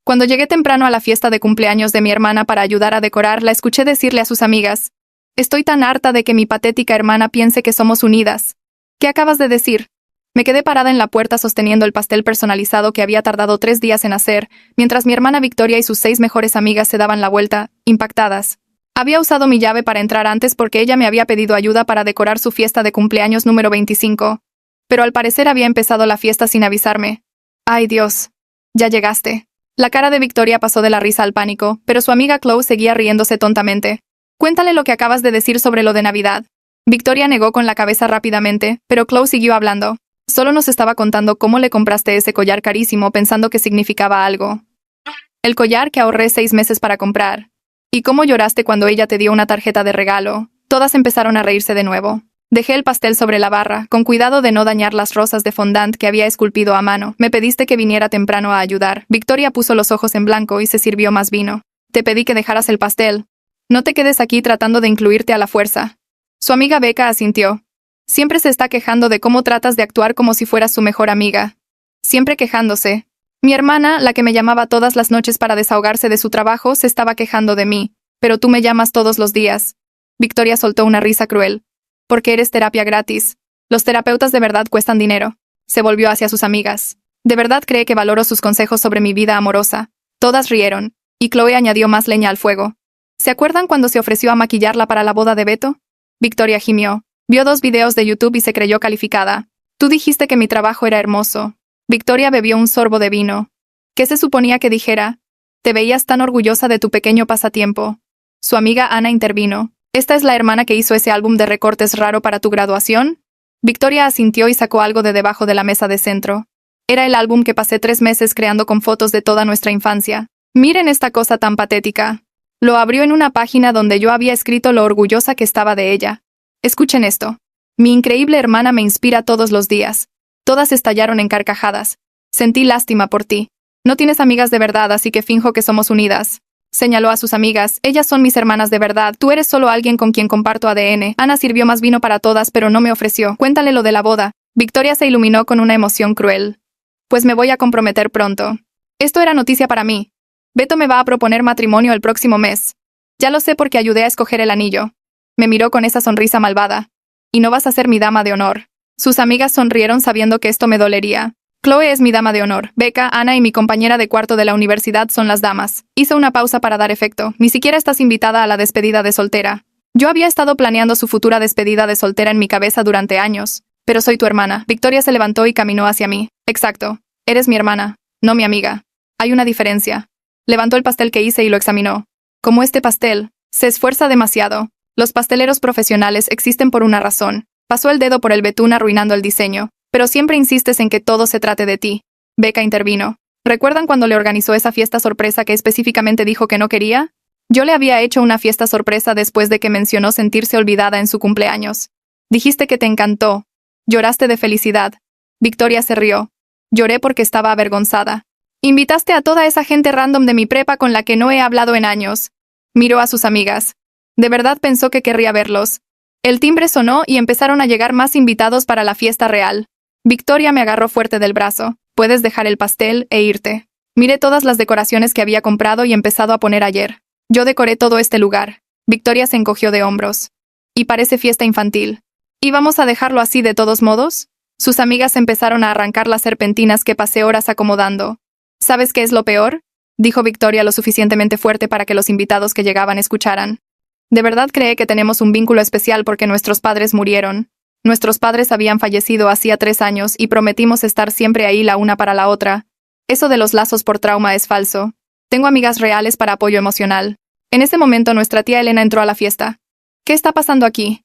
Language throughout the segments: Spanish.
Cuando llegué temprano a la fiesta de cumpleaños de mi hermana para ayudar a decorar, la escuché decirle a sus amigas: «Estoy tan harta de que mi patética hermana piense que somos unidas». «¿Qué acabas de decir?». Me quedé parada en la puerta sosteniendo el pastel personalizado que había tardado 3 días en hacer, mientras mi hermana Victoria y sus 6 mejores amigas se daban la vuelta, impactadas. Había usado mi llave para entrar antes porque ella me había pedido ayuda para decorar su fiesta de cumpleaños número 25. Pero al parecer había empezado la fiesta sin avisarme. «Ay Dios. Ya llegaste». La cara de Victoria pasó de la risa al pánico, pero su amiga Chloe seguía riéndose tontamente. «Cuéntale lo que acabas de decir sobre lo de Navidad». Victoria negó con la cabeza rápidamente, pero Chloe siguió hablando. «Solo nos estaba contando cómo le compraste ese collar carísimo pensando que significaba algo. El collar que ahorré 6 meses para comprar. Y cómo lloraste cuando ella te dio una tarjeta de regalo». Todas empezaron a reírse de nuevo. Dejé el pastel sobre la barra, con cuidado de no dañar las rosas de fondant que había esculpido a mano. «Me pediste que viniera temprano a ayudar». Victoria puso los ojos en blanco y se sirvió más vino. «Te pedí que dejaras el pastel. No te quedes aquí tratando de incluirte a la fuerza». Su amiga Becca asintió. «Siempre se está quejando de cómo tratas de actuar como si fueras su mejor amiga. Siempre quejándose. Mi hermana, la que me llamaba todas las noches para desahogarse de su trabajo, se estaba quejando de mí. Pero tú me llamas todos los días». Victoria soltó una risa cruel. «Porque eres terapia gratis. Los terapeutas de verdad cuestan dinero». Se volvió hacia sus amigas. «¿De verdad cree que valoro sus consejos sobre mi vida amorosa?». Todas rieron, y Chloe añadió más leña al fuego. «¿Se acuerdan cuando se ofreció a maquillarla para la boda de Beto?». Victoria gimió. Vio 2 videos de YouTube y se creyó calificada. «Tú dijiste que mi trabajo era hermoso». Victoria bebió un sorbo de vino. ¿Qué se suponía que dijera? «Te veías tan orgullosa de tu pequeño pasatiempo». Su amiga Ana intervino. «¿Esta es la hermana que hizo ese álbum de recortes raro para tu graduación?». Victoria asintió y sacó algo de debajo de la mesa de centro. «Era el álbum que pasé 3 meses creando con fotos de toda nuestra infancia. Miren esta cosa tan patética». Lo abrió en una página donde yo había escrito lo orgullosa que estaba de ella. «Escuchen esto. Mi increíble hermana me inspira todos los días». Todas estallaron en carcajadas. «Sentí lástima por ti. No tienes amigas de verdad, así que finjo que somos unidas». Señaló a sus amigas. «Ellas son mis hermanas de verdad. Tú eres solo alguien con quien comparto ADN». Ana sirvió más vino para todas, pero no me ofreció. «Cuéntale lo de la boda». Victoria se iluminó con una emoción cruel. «Pues me voy a comprometer pronto. Esto era noticia para mí. Beto me va a proponer matrimonio el próximo mes. Ya lo sé porque ayudé a escoger el anillo». Me miró con esa sonrisa malvada. «¿Y no vas a ser mi dama de honor?». Sus amigas sonrieron sabiendo que esto me dolería. «Chloe es mi dama de honor. Becca, Ana y mi compañera de cuarto de la universidad son las damas». Hizo una pausa para dar efecto. «Ni siquiera estás invitada a la despedida de soltera». Yo había estado planeando su futura despedida de soltera en mi cabeza durante años. «Pero soy tu hermana». Victoria se levantó y caminó hacia mí. «Exacto. Eres mi hermana, no mi amiga. Hay una diferencia». Levantó el pastel que hice y lo examinó. «Como este pastel. Se esfuerza demasiado. Los pasteleros profesionales existen por una razón». Pasó el dedo por el betún arruinando el diseño. «Pero siempre insistes en que todo se trate de ti». Becca intervino. «¿Recuerdan cuando le organizó esa fiesta sorpresa que específicamente dijo que no quería? Yo le había hecho una fiesta sorpresa después de que mencionó sentirse olvidada en su cumpleaños. Dijiste que te encantó. Lloraste de felicidad». Victoria se rió. «Lloré porque estaba avergonzada». «Invitaste a toda esa gente random de mi prepa con la que no he hablado en años». Miró a sus amigas. ¿De verdad pensó que querría verlos? El timbre sonó y empezaron a llegar más invitados para la fiesta real. Victoria me agarró fuerte del brazo. «Puedes dejar el pastel e irte». Miré todas las decoraciones que había comprado y empezado a poner ayer. «Yo decoré todo este lugar». Victoria se encogió de hombros. «Y parece fiesta infantil. ¿Y vamos a dejarlo así de todos modos?». Sus amigas empezaron a arrancar las serpentinas que pasé horas acomodando. «¿Sabes qué es lo peor?», dijo Victoria lo suficientemente fuerte para que los invitados que llegaban escucharan. «¿De verdad cree que tenemos un vínculo especial porque nuestros padres murieron? Nuestros padres habían fallecido hacía 3 años y prometimos estar siempre ahí la una para la otra. Eso de los lazos por trauma es falso. Tengo amigas reales para apoyo emocional». En ese momento nuestra tía Elena entró a la fiesta. «¿Qué está pasando aquí?».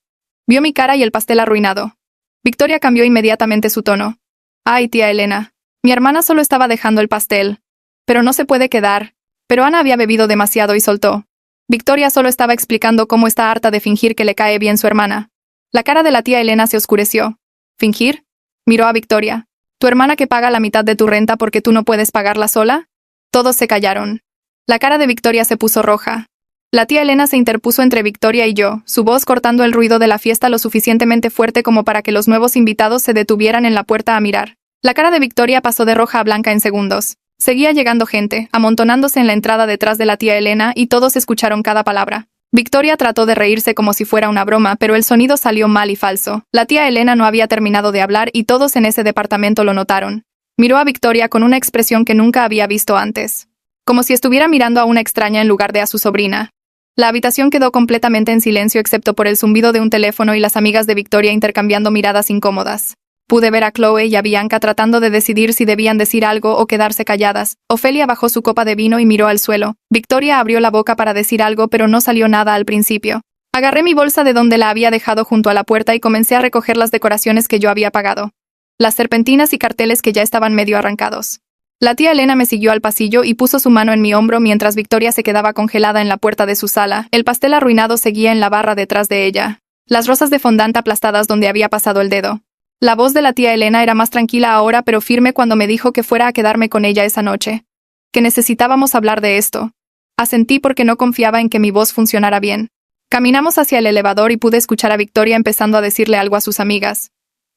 Vio mi cara y el pastel arruinado. Victoria cambió inmediatamente su tono. «Ay, tía Elena. Mi hermana solo estaba dejando el pastel. Pero no se puede quedar». Pero Ana había bebido demasiado y soltó. Victoria solo estaba explicando cómo está harta de fingir que le cae bien su hermana. La cara de la tía Elena se oscureció. «¿Fingir?». Miró a Victoria. «¿Tu hermana que paga la mitad de tu renta porque tú no puedes pagarla sola?». Todos se callaron. La cara de Victoria se puso roja. La tía Elena se interpuso entre Victoria y yo, su voz cortando el ruido de la fiesta lo suficientemente fuerte como para que los nuevos invitados se detuvieran en la puerta a mirar. La cara de Victoria pasó de roja a blanca en segundos. Seguía llegando gente, amontonándose en la entrada detrás de la tía Elena, y todos escucharon cada palabra. Victoria trató de reírse como si fuera una broma, pero el sonido salió mal y falso. La tía Elena no había terminado de hablar y todos en ese departamento lo notaron. Miró a Victoria con una expresión que nunca había visto antes. Como si estuviera mirando a una extraña en lugar de a su sobrina. La habitación quedó completamente en silencio excepto por el zumbido de un teléfono y las amigas de Victoria intercambiando miradas incómodas. Pude ver a Chloe y a Bianca tratando de decidir si debían decir algo o quedarse calladas. Ofelia bajó su copa de vino y miró al suelo. Victoria abrió la boca para decir algo, pero no salió nada al principio. Agarré mi bolsa de donde la había dejado junto a la puerta y comencé a recoger las decoraciones que yo había pagado. Las serpentinas y carteles que ya estaban medio arrancados. La tía Elena me siguió al pasillo y puso su mano en mi hombro mientras Victoria se quedaba congelada en la puerta de su sala. El pastel arruinado seguía en la barra detrás de ella. Las rosas de fondant aplastadas donde había pasado el dedo. La voz de la tía Elena era más tranquila ahora pero firme cuando me dijo que fuera a quedarme con ella esa noche. Que necesitábamos hablar de esto. Asentí porque no confiaba en que mi voz funcionara bien. Caminamos hacia el elevador y pude escuchar a Victoria empezando a decirle algo a sus amigas.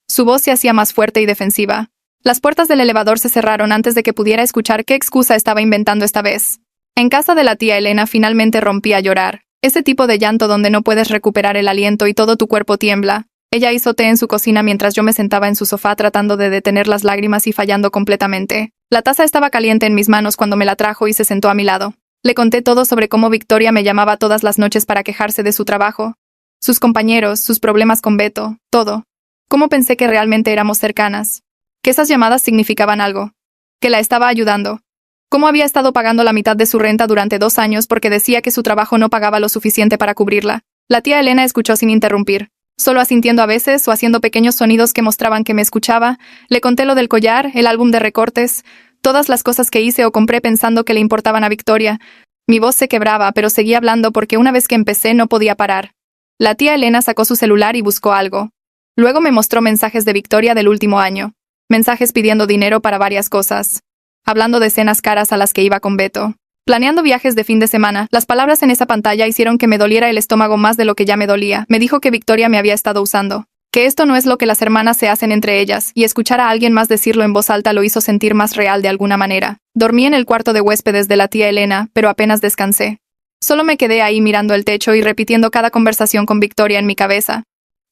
Su voz se hacía más fuerte y defensiva. Las puertas del elevador se cerraron antes de que pudiera escuchar qué excusa estaba inventando esta vez. En casa de la tía Elena finalmente rompí a llorar. Ese tipo de llanto donde no puedes recuperar el aliento y todo tu cuerpo tiembla. Ella hizo té en su cocina mientras yo me sentaba en su sofá tratando de detener las lágrimas y fallando completamente. La taza estaba caliente en mis manos cuando me la trajo y se sentó a mi lado. Le conté todo sobre cómo Victoria me llamaba todas las noches para quejarse de su trabajo, sus compañeros, sus problemas con Beto, todo. Cómo pensé que realmente éramos cercanas. Que esas llamadas significaban algo. Que la estaba ayudando. Cómo había estado pagando la mitad de su renta durante 2 años porque decía que su trabajo no pagaba lo suficiente para cubrirla. La tía Elena escuchó sin interrumpir. Solo asintiendo a veces o haciendo pequeños sonidos que mostraban que me escuchaba, le conté lo del collar, el álbum de recortes, todas las cosas que hice o compré pensando que le importaban a Victoria. Mi voz se quebraba, pero seguía hablando porque una vez que empecé no podía parar. La tía Elena sacó su celular y buscó algo. Luego me mostró mensajes de Victoria del último año. Mensajes pidiendo dinero para varias cosas. Hablando de cenas caras a las que iba con Beto. Planeando viajes de fin de semana, las palabras en esa pantalla hicieron que me doliera el estómago más de lo que ya me dolía. Me dijo que Victoria me había estado usando. Que esto no es lo que las hermanas se hacen entre ellas, y escuchar a alguien más decirlo en voz alta lo hizo sentir más real de alguna manera. Dormí en el cuarto de huéspedes de la tía Elena, pero apenas descansé. Solo me quedé ahí mirando el techo y repitiendo cada conversación con Victoria en mi cabeza.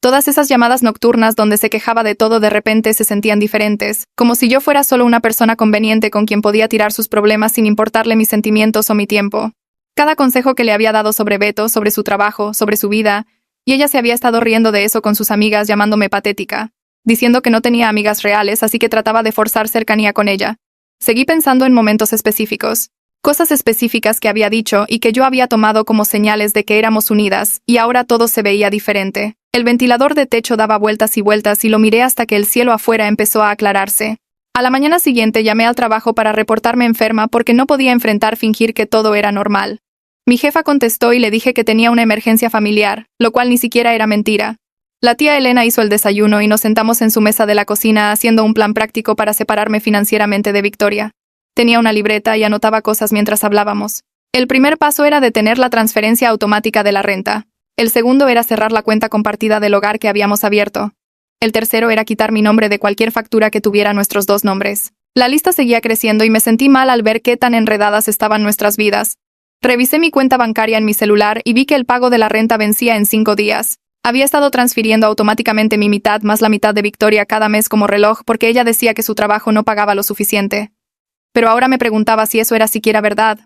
Todas esas llamadas nocturnas donde se quejaba de todo de repente se sentían diferentes, como si yo fuera solo una persona conveniente con quien podía tirar sus problemas sin importarle mis sentimientos o mi tiempo. Cada consejo que le había dado sobre Beto, sobre su trabajo, sobre su vida, y ella se había estado riendo de eso con sus amigas llamándome patética, diciendo que no tenía amigas reales así que trataba de forzar cercanía con ella. Seguí pensando en momentos específicos. Cosas específicas que había dicho y que yo había tomado como señales de que éramos unidas, y ahora todo se veía diferente. El ventilador de techo daba vueltas y vueltas y lo miré hasta que el cielo afuera empezó a aclararse. A la mañana siguiente llamé al trabajo para reportarme enferma porque no podía enfrentar fingir que todo era normal. Mi jefa contestó y le dije que tenía una emergencia familiar, lo cual ni siquiera era mentira. La tía Elena hizo el desayuno y nos sentamos en su mesa de la cocina haciendo un plan práctico para separarme financieramente de Victoria. Tenía una libreta y anotaba cosas mientras hablábamos. El primer paso era detener la transferencia automática de la renta. El segundo era cerrar la cuenta compartida del hogar que habíamos abierto. El tercero era quitar mi nombre de cualquier factura que tuviera nuestros 2 nombres. La lista seguía creciendo y me sentí mal al ver qué tan enredadas estaban nuestras vidas. Revisé mi cuenta bancaria en mi celular y vi que el pago de la renta vencía en 5 días. Había estado transfiriendo automáticamente mi mitad más la mitad de Victoria cada mes como reloj porque ella decía que su trabajo no pagaba lo suficiente. Pero ahora me preguntaba si eso era siquiera verdad,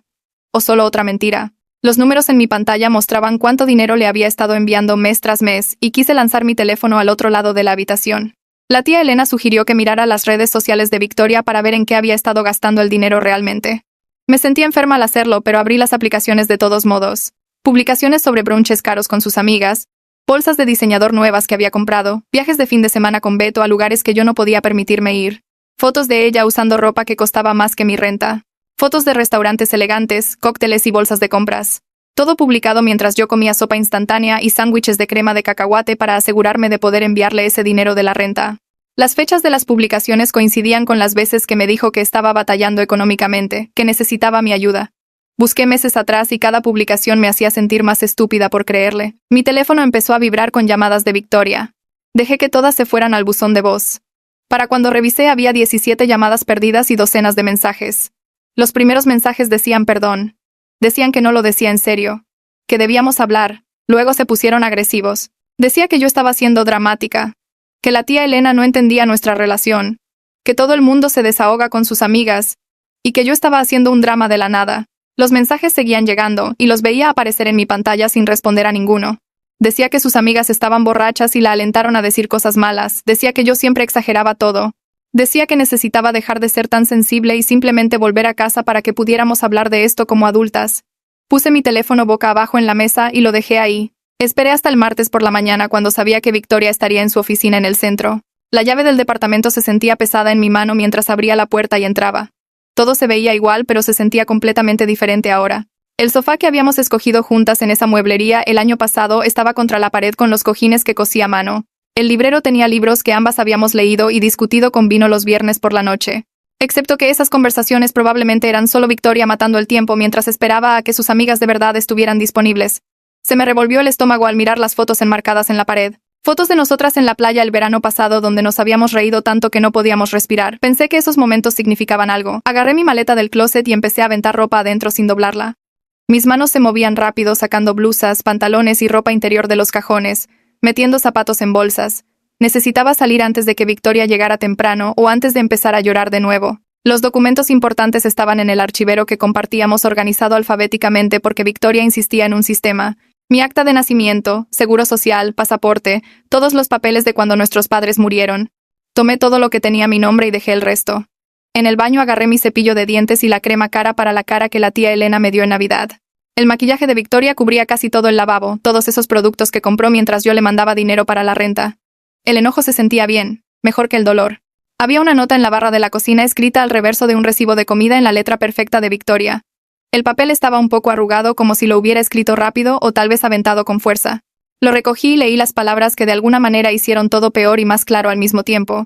o solo otra mentira. Los números en mi pantalla mostraban cuánto dinero le había estado enviando mes tras mes, y quise lanzar mi teléfono al otro lado de la habitación. La tía Elena sugirió que mirara las redes sociales de Victoria para ver en qué había estado gastando el dinero realmente. Me sentí enferma al hacerlo, pero abrí las aplicaciones de todos modos. Publicaciones sobre brunches caros con sus amigas, bolsas de diseñador nuevas que había comprado, viajes de fin de semana con Beto a lugares que yo no podía permitirme ir. Fotos de ella usando ropa que costaba más que mi renta. Fotos de restaurantes elegantes, cócteles y bolsas de compras. Todo publicado mientras yo comía sopa instantánea y sándwiches de crema de cacahuate para asegurarme de poder enviarle ese dinero de la renta. Las fechas de las publicaciones coincidían con las veces que me dijo que estaba batallando económicamente, que necesitaba mi ayuda. Busqué meses atrás y cada publicación me hacía sentir más estúpida por creerle. Mi teléfono empezó a vibrar con llamadas de Victoria. Dejé que todas se fueran al buzón de voz. Para cuando revisé había 17 llamadas perdidas y docenas de mensajes. Los primeros mensajes decían perdón. Decían que no lo decía en serio. Que debíamos hablar. Luego se pusieron agresivos. Decía que yo estaba siendo dramática. Que la tía Elena no entendía nuestra relación. Que todo el mundo se desahoga con sus amigas. Y que yo estaba haciendo un drama de la nada. Los mensajes seguían llegando, y los veía aparecer en mi pantalla sin responder a ninguno. Decía que sus amigas estaban borrachas y la alentaron a decir cosas malas. Decía que yo siempre exageraba todo. Decía que necesitaba dejar de ser tan sensible y simplemente volver a casa para que pudiéramos hablar de esto como adultas. Puse mi teléfono boca abajo en la mesa y lo dejé ahí. Esperé hasta el martes por la mañana cuando sabía que Victoria estaría en su oficina en el centro. La llave del departamento se sentía pesada en mi mano mientras abría la puerta y entraba. Todo se veía igual, pero se sentía completamente diferente ahora. El sofá que habíamos escogido juntas en esa mueblería el año pasado estaba contra la pared con los cojines que cosí a mano. El librero tenía libros que ambas habíamos leído y discutido con vino los viernes por la noche. Excepto que esas conversaciones probablemente eran solo Victoria matando el tiempo mientras esperaba a que sus amigas de verdad estuvieran disponibles. Se me revolvió el estómago al mirar las fotos enmarcadas en la pared. Fotos de nosotras en la playa el verano pasado donde nos habíamos reído tanto que no podíamos respirar. Pensé que esos momentos significaban algo. Agarré mi maleta del closet y empecé a aventar ropa adentro sin doblarla. Mis manos se movían rápido sacando blusas, pantalones y ropa interior de los cajones, metiendo zapatos en bolsas. Necesitaba salir antes de que Victoria llegara temprano o antes de empezar a llorar de nuevo. Los documentos importantes estaban en el archivero que compartíamos organizado alfabéticamente porque Victoria insistía en un sistema. Mi acta de nacimiento, seguro social, pasaporte, todos los papeles de cuando nuestros padres murieron. Tomé todo lo que tenía mi nombre y dejé el resto. En el baño agarré mi cepillo de dientes y la crema cara para la cara que la tía Elena me dio en Navidad. El maquillaje de Victoria cubría casi todo el lavabo, todos esos productos que compró mientras yo le mandaba dinero para la renta. El enojo se sentía bien, mejor que el dolor. Había una nota en la barra de la cocina escrita al reverso de un recibo de comida en la letra perfecta de Victoria. El papel estaba un poco arrugado como si lo hubiera escrito rápido o tal vez aventado con fuerza. Lo recogí y leí las palabras que de alguna manera hicieron todo peor y más claro al mismo tiempo.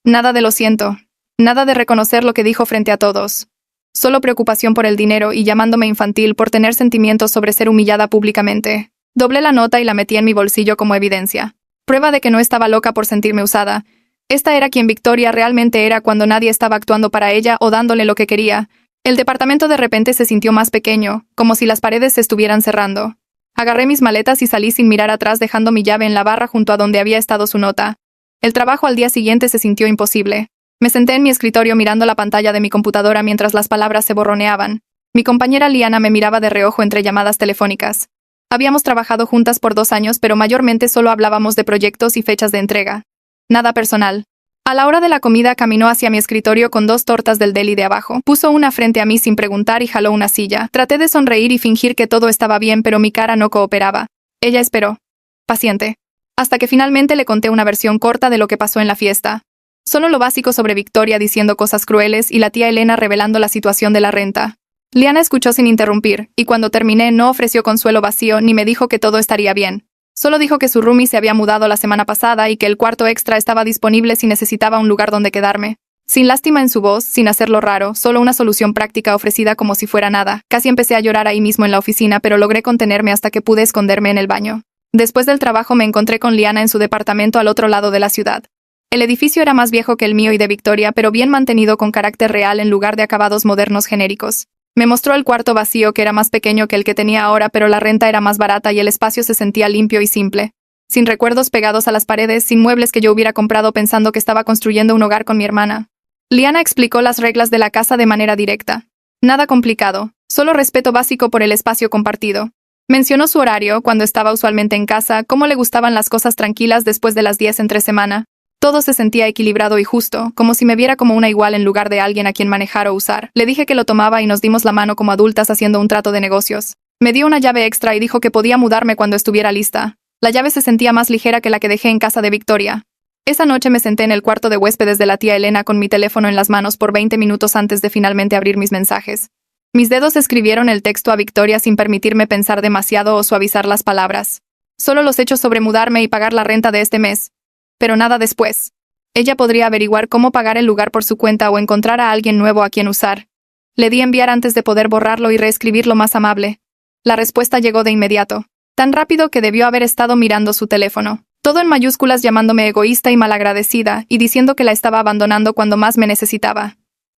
Nada de lo siento. Nada de reconocer lo que dijo frente a todos. Solo preocupación por el dinero y llamándome infantil por tener sentimientos sobre ser humillada públicamente. Doblé la nota y la metí en mi bolsillo como evidencia. Prueba de que no estaba loca por sentirme usada. Esta era quien Victoria realmente era cuando nadie estaba actuando para ella o dándole lo que quería. El departamento de repente se sintió más pequeño, como si las paredes se estuvieran cerrando. Agarré mis maletas y salí sin mirar atrás dejando mi llave en la barra junto a donde había estado su nota. El trabajo al día siguiente se sintió imposible. Me senté en mi escritorio mirando la pantalla de mi computadora mientras las palabras se borroneaban. Mi compañera Liana me miraba de reojo entre llamadas telefónicas. Habíamos trabajado juntas por 2 años, pero mayormente solo hablábamos de proyectos y fechas de entrega. Nada personal. A la hora de la comida caminó hacia mi escritorio con 2 tortas del deli de abajo. Puso una frente a mí sin preguntar y jaló una silla. Traté de sonreír y fingir que todo estaba bien, pero mi cara no cooperaba. Ella esperó. Paciente. Hasta que finalmente le conté una versión corta de lo que pasó en la fiesta. Solo lo básico sobre Victoria diciendo cosas crueles y la tía Elena revelando la situación de la renta. Liana escuchó sin interrumpir, y cuando terminé no ofreció consuelo vacío ni me dijo que todo estaría bien. Solo dijo que su roomie se había mudado la semana pasada y que el cuarto extra estaba disponible si necesitaba un lugar donde quedarme. Sin lástima en su voz, sin hacerlo raro, solo una solución práctica ofrecida como si fuera nada. Casi empecé a llorar ahí mismo en la oficina, pero logré contenerme hasta que pude esconderme en el baño. Después del trabajo me encontré con Liana en su departamento al otro lado de la ciudad. El edificio era más viejo que el mío y de Victoria, pero bien mantenido con carácter real en lugar de acabados modernos genéricos. Me mostró el cuarto vacío que era más pequeño que el que tenía ahora, pero la renta era más barata y el espacio se sentía limpio y simple. Sin recuerdos pegados a las paredes, sin muebles que yo hubiera comprado pensando que estaba construyendo un hogar con mi hermana. Liana explicó las reglas de la casa de manera directa. Nada complicado, solo respeto básico por el espacio compartido. Mencionó su horario, cuando estaba usualmente en casa, cómo le gustaban las cosas tranquilas después de las 10 entre semana. Todo se sentía equilibrado y justo, como si me viera como una igual en lugar de alguien a quien manejar o usar. Le dije que lo tomaba y nos dimos la mano como adultas haciendo un trato de negocios. Me dio una llave extra y dijo que podía mudarme cuando estuviera lista. La llave se sentía más ligera que la que dejé en casa de Victoria. Esa noche me senté en el cuarto de huéspedes de la tía Elena con mi teléfono en las manos por 20 minutos antes de finalmente abrir mis mensajes. Mis dedos escribieron el texto a Victoria sin permitirme pensar demasiado o suavizar las palabras. Solo los hechos sobre mudarme y pagar la renta de este mes. Pero nada después. Ella podría averiguar cómo pagar el lugar por su cuenta o encontrar a alguien nuevo a quien usar. Le di enviar antes de poder borrarlo y reescribirlo más amable. La respuesta llegó de inmediato. Tan rápido que debió haber estado mirando su teléfono. Todo en mayúsculas llamándome egoísta y malagradecida y diciendo que la estaba abandonando cuando más me necesitaba.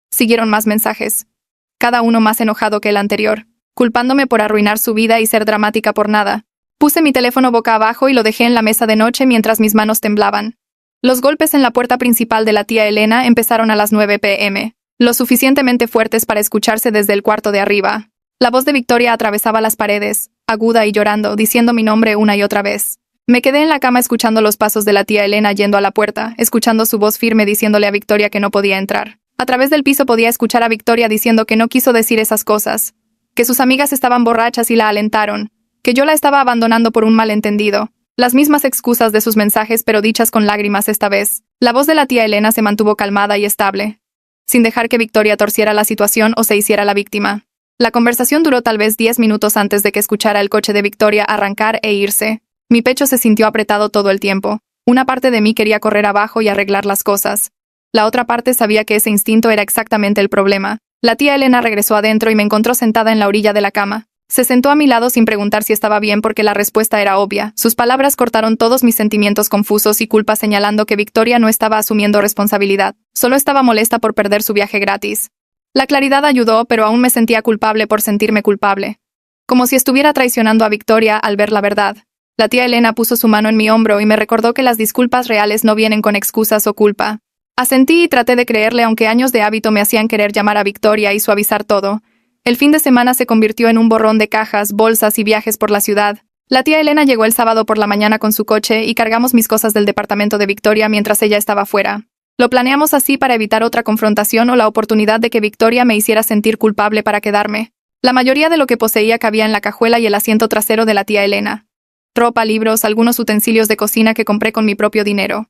Siguieron más mensajes. cada uno más enojado que el anterior, culpándome por arruinar su vida y ser dramática por nada. Puse mi teléfono boca abajo y lo dejé en la mesa de noche mientras mis manos temblaban. Los golpes en la puerta principal de la tía Elena empezaron a las 9 p.m., lo suficientemente fuertes para escucharse desde el cuarto de arriba. La voz de Victoria atravesaba las paredes, aguda y llorando, diciendo mi nombre una y otra vez. Me quedé en la cama escuchando los pasos de la tía Elena yendo a la puerta, escuchando su voz firme diciéndole a Victoria que no podía entrar. A través del piso podía escuchar a Victoria diciendo que no quiso decir esas cosas, que sus amigas estaban borrachas y la alentaron, que yo la estaba abandonando por un malentendido. Las mismas excusas de sus mensajes, pero dichas con lágrimas esta vez. La voz de la tía Elena se mantuvo calmada y estable, sin dejar que Victoria torciera la situación o se hiciera la víctima. La conversación duró tal vez 10 minutos antes de que escuchara el coche de Victoria arrancar e irse. Mi pecho se sintió apretado todo el tiempo. Una parte de mí quería correr abajo y arreglar las cosas. La otra parte sabía que ese instinto era exactamente el problema. La tía Elena regresó adentro y me encontró sentada en la orilla de la cama. Se sentó a mi lado sin preguntar si estaba bien porque la respuesta era obvia. Sus palabras cortaron todos mis sentimientos confusos y culpa señalando que Victoria no estaba asumiendo responsabilidad. Solo estaba molesta por perder su viaje gratis. La claridad ayudó, pero aún me sentía culpable por sentirme culpable. Como si estuviera traicionando a Victoria al ver la verdad. La tía Elena puso su mano en mi hombro y me recordó que las disculpas reales no vienen con excusas o culpa. Asentí y traté de creerle aunque años de hábito me hacían querer llamar a Victoria y suavizar todo. El fin de semana se convirtió en un borrón de cajas, bolsas y viajes por la ciudad. La tía Elena llegó el sábado por la mañana con su coche y cargamos mis cosas del departamento de Victoria mientras ella estaba fuera. Lo planeamos así para evitar otra confrontación o la oportunidad de que Victoria me hiciera sentir culpable para quedarme. La mayoría de lo que poseía cabía en la cajuela y el asiento trasero de la tía Elena. Ropa, libros, algunos utensilios de cocina que compré con mi propio dinero.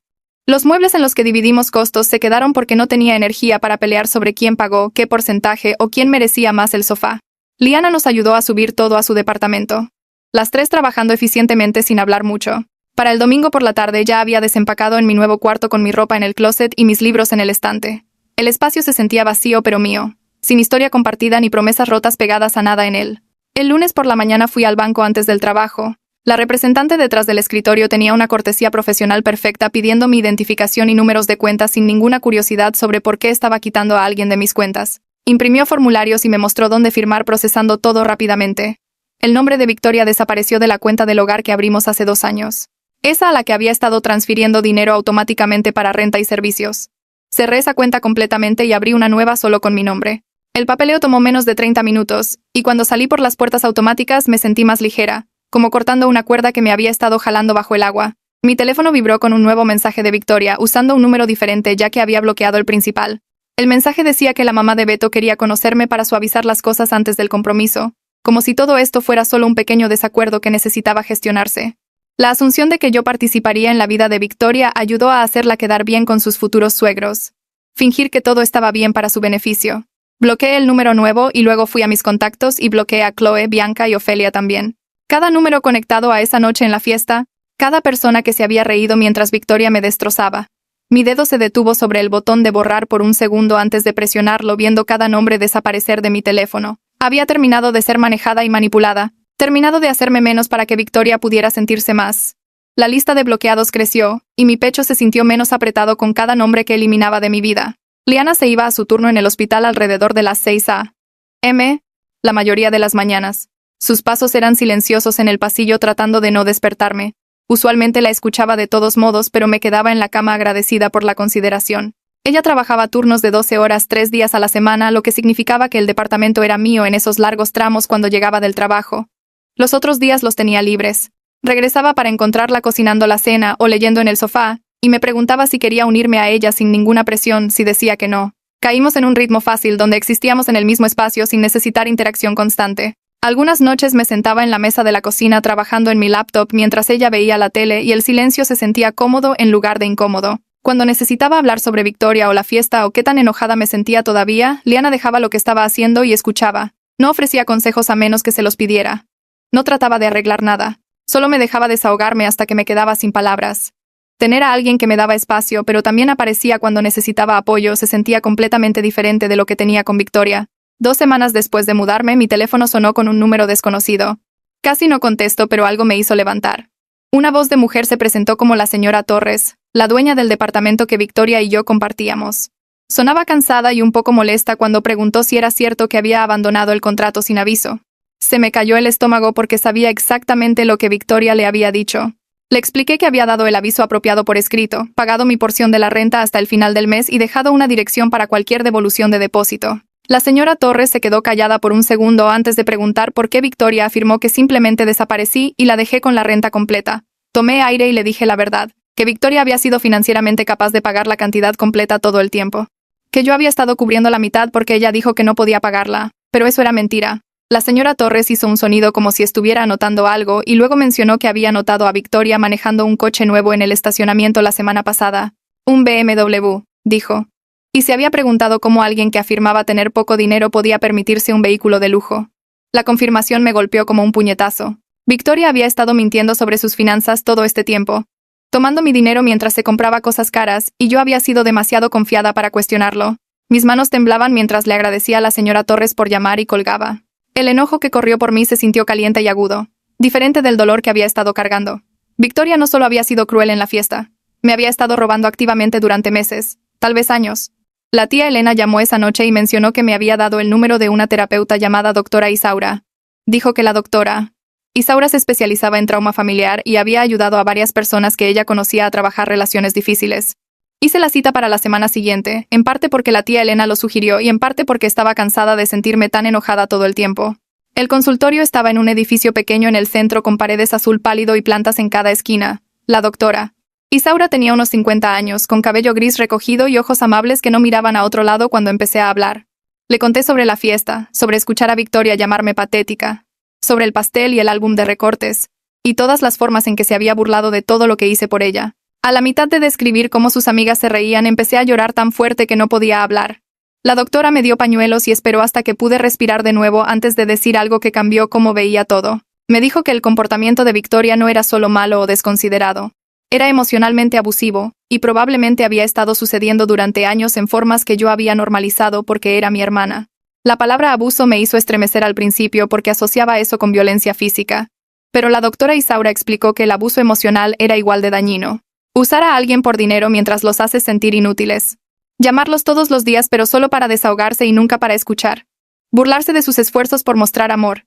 Los muebles en los que dividimos costos se quedaron porque no tenía energía para pelear sobre quién pagó, qué porcentaje o quién merecía más el sofá. Liana nos ayudó a subir todo a su departamento. Las tres trabajando eficientemente sin hablar mucho. Para el domingo por la tarde ya había desempacado en mi nuevo cuarto con mi ropa en el closet y mis libros en el estante. El espacio se sentía vacío pero mío, sin historia compartida ni promesas rotas pegadas a nada en él. El lunes por la mañana fui al banco antes del trabajo. La representante detrás del escritorio tenía una cortesía profesional perfecta pidiendo mi identificación y números de cuenta sin ninguna curiosidad sobre por qué estaba quitando a alguien de mis cuentas. Imprimió formularios y me mostró dónde firmar procesando todo rápidamente. El nombre de Victoria desapareció de la cuenta del hogar que abrimos hace 2 años. Esa a la que había estado transfiriendo dinero automáticamente para renta y servicios. Cerré esa cuenta completamente y abrí una nueva solo con mi nombre. El papeleo tomó menos de 30 minutos, y cuando salí por las puertas automáticas me sentí más ligera, como cortando una cuerda que me había estado jalando bajo el agua. Mi teléfono vibró con un nuevo mensaje de Victoria, usando un número diferente ya que había bloqueado el principal. El mensaje decía que la mamá de Beto quería conocerme para suavizar las cosas antes del compromiso, como si todo esto fuera solo un pequeño desacuerdo que necesitaba gestionarse. La asunción de que yo participaría en la vida de Victoria ayudó a hacerla quedar bien con sus futuros suegros. Fingir que todo estaba bien para su beneficio. Bloqueé el número nuevo y luego fui a mis contactos y bloqueé a Chloe, Bianca y Ofelia también. Cada número conectado a esa noche en la fiesta, cada persona que se había reído mientras Victoria me destrozaba. Mi dedo se detuvo sobre el botón de borrar por un segundo antes de presionarlo viendo cada nombre desaparecer de mi teléfono. Había terminado de ser manejada y manipulada, terminado de hacerme menos para que Victoria pudiera sentirse más. La lista de bloqueados creció, y mi pecho se sintió menos apretado con cada nombre que eliminaba de mi vida. Liana se iba a su turno en el hospital alrededor de las 6 a.m., la mayoría de las mañanas. Sus pasos eran silenciosos en el pasillo tratando de no despertarme. Usualmente la escuchaba de todos modos, pero me quedaba en la cama agradecida por la consideración. Ella trabajaba turnos de 12 horas 3 días a la semana, lo que significaba que el departamento era mío en esos largos tramos cuando llegaba del trabajo. Los otros días los tenía libres. Regresaba para encontrarla cocinando la cena o leyendo en el sofá, y me preguntaba si quería unirme a ella sin ninguna presión, si decía que no. Caímos en un ritmo fácil donde existíamos en el mismo espacio sin necesitar interacción constante. Algunas noches me sentaba en la mesa de la cocina trabajando en mi laptop mientras ella veía la tele y el silencio se sentía cómodo en lugar de incómodo. Cuando necesitaba hablar sobre Victoria o la fiesta o qué tan enojada me sentía todavía, Liana dejaba lo que estaba haciendo y escuchaba. No ofrecía consejos a menos que se los pidiera. No trataba de arreglar nada. Solo me dejaba desahogarme hasta que me quedaba sin palabras. Tener a alguien que me daba espacio, pero también aparecía cuando necesitaba apoyo, se sentía completamente diferente de lo que tenía con Victoria. 2 semanas después de mudarme, mi teléfono sonó con un número desconocido. Casi no contesto, pero algo me hizo levantar. Una voz de mujer se presentó como la señora Torres, la dueña del departamento que Victoria y yo compartíamos. Sonaba cansada y un poco molesta cuando preguntó si era cierto que había abandonado el contrato sin aviso. Se me cayó el estómago porque sabía exactamente lo que Victoria le había dicho. Le expliqué que había dado el aviso apropiado por escrito, pagado mi porción de la renta hasta el final del mes y dejado una dirección para cualquier devolución de depósito. La señora Torres se quedó callada por un segundo antes de preguntar por qué Victoria afirmó que simplemente desaparecí y la dejé con la renta completa. Tomé aire y le dije la verdad, que Victoria había sido financieramente capaz de pagar la cantidad completa todo el tiempo. Que yo había estado cubriendo la mitad porque ella dijo que no podía pagarla, pero eso era mentira. La señora Torres hizo un sonido como si estuviera anotando algo y luego mencionó que había notado a Victoria manejando un coche nuevo en el estacionamiento la semana pasada. Un BMW, dijo. Y se había preguntado cómo alguien que afirmaba tener poco dinero podía permitirse un vehículo de lujo. La confirmación me golpeó como un puñetazo. Victoria había estado mintiendo sobre sus finanzas todo este tiempo, tomando mi dinero mientras se compraba cosas caras, y yo había sido demasiado confiada para cuestionarlo. Mis manos temblaban mientras le agradecía a la señora Torres por llamar y colgaba. El enojo que corrió por mí se sintió caliente y agudo, diferente del dolor que había estado cargando. Victoria no solo había sido cruel en la fiesta, me había estado robando activamente durante meses, tal vez años. La tía Elena llamó esa noche y mencionó que me había dado el número de una terapeuta llamada doctora Isaura. Dijo que la doctora Isaura se especializaba en trauma familiar y había ayudado a varias personas que ella conocía a trabajar relaciones difíciles. Hice la cita para la semana siguiente, en parte porque la tía Elena lo sugirió y en parte porque estaba cansada de sentirme tan enojada todo el tiempo. El consultorio estaba en un edificio pequeño en el centro con paredes azul pálido y plantas en cada esquina. La doctora Isaura tenía unos 50 años, con cabello gris recogido y ojos amables que no miraban a otro lado cuando empecé a hablar. Le conté sobre la fiesta, sobre escuchar a Victoria llamarme patética, sobre el pastel y el álbum de recortes, y todas las formas en que se había burlado de todo lo que hice por ella. A la mitad de describir cómo sus amigas se reían, empecé a llorar tan fuerte que no podía hablar. La doctora me dio pañuelos y esperó hasta que pude respirar de nuevo antes de decir algo que cambió cómo veía todo. Me dijo que el comportamiento de Victoria no era solo malo o desconsiderado. Era emocionalmente abusivo, y probablemente había estado sucediendo durante años en formas que yo había normalizado porque era mi hermana. La palabra abuso me hizo estremecer al principio porque asociaba eso con violencia física. Pero la doctora Isaura explicó que el abuso emocional era igual de dañino. Usar a alguien por dinero mientras los hace sentir inútiles. Llamarlos todos los días pero solo para desahogarse y nunca para escuchar. Burlarse de sus esfuerzos por mostrar amor.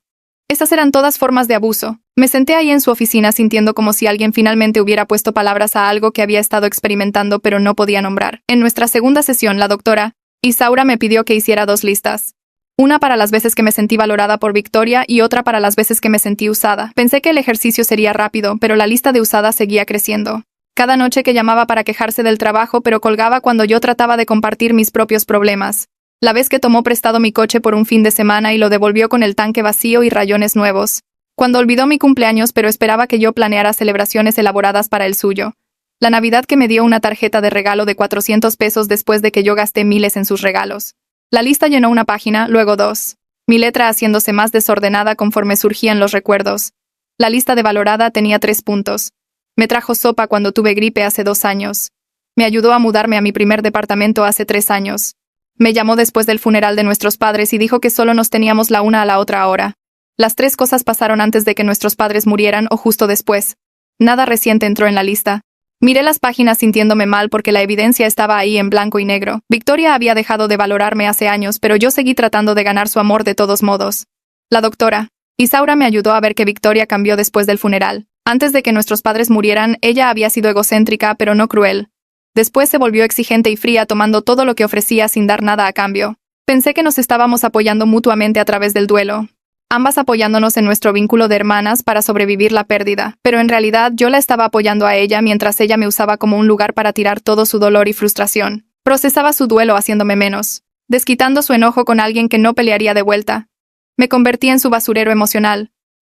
Esas eran todas formas de abuso. Me senté ahí en su oficina sintiendo como si alguien finalmente hubiera puesto palabras a algo que había estado experimentando pero no podía nombrar. En nuestra segunda sesión, la doctora Isaura me pidió que hiciera 2 listas. Una para las veces que me sentí valorada por Victoria y otra para las veces que me sentí usada. Pensé que el ejercicio sería rápido, pero la lista de usadas seguía creciendo. Cada noche que llamaba para quejarse del trabajo pero colgaba cuando yo trataba de compartir mis propios problemas. La vez que tomó prestado mi coche por un fin de semana y lo devolvió con el tanque vacío y rayones nuevos. Cuando olvidó mi cumpleaños pero esperaba que yo planeara celebraciones elaboradas para el suyo. La Navidad que me dio una tarjeta de regalo de 400 pesos después de que yo gasté miles en sus regalos. La lista llenó una página, luego 2. Mi letra haciéndose más desordenada conforme surgían los recuerdos. La lista de valorada tenía 3 puntos. Me trajo sopa cuando tuve gripe hace 2 años. Me ayudó a mudarme a mi primer departamento hace 3 años. Me llamó después del funeral de nuestros padres y dijo que solo nos teníamos la una a la otra ahora. Las 3 cosas pasaron antes de que nuestros padres murieran o justo después. Nada reciente entró en la lista. Miré las páginas sintiéndome mal porque la evidencia estaba ahí en blanco y negro. Victoria había dejado de valorarme hace años, pero yo seguí tratando de ganar su amor de todos modos. La doctora Isaura me ayudó a ver que Victoria cambió después del funeral. Antes de que nuestros padres murieran, ella había sido egocéntrica, pero no cruel. Después se volvió exigente y fría, tomando todo lo que ofrecía sin dar nada a cambio. Pensé que nos estábamos apoyando mutuamente a través del duelo, ambas apoyándonos en nuestro vínculo de hermanas para sobrevivir la pérdida, pero en realidad yo la estaba apoyando a ella mientras ella me usaba como un lugar para tirar todo su dolor y frustración. Procesaba su duelo haciéndome menos, desquitando su enojo con alguien que no pelearía de vuelta. Me convertí en su basurero emocional,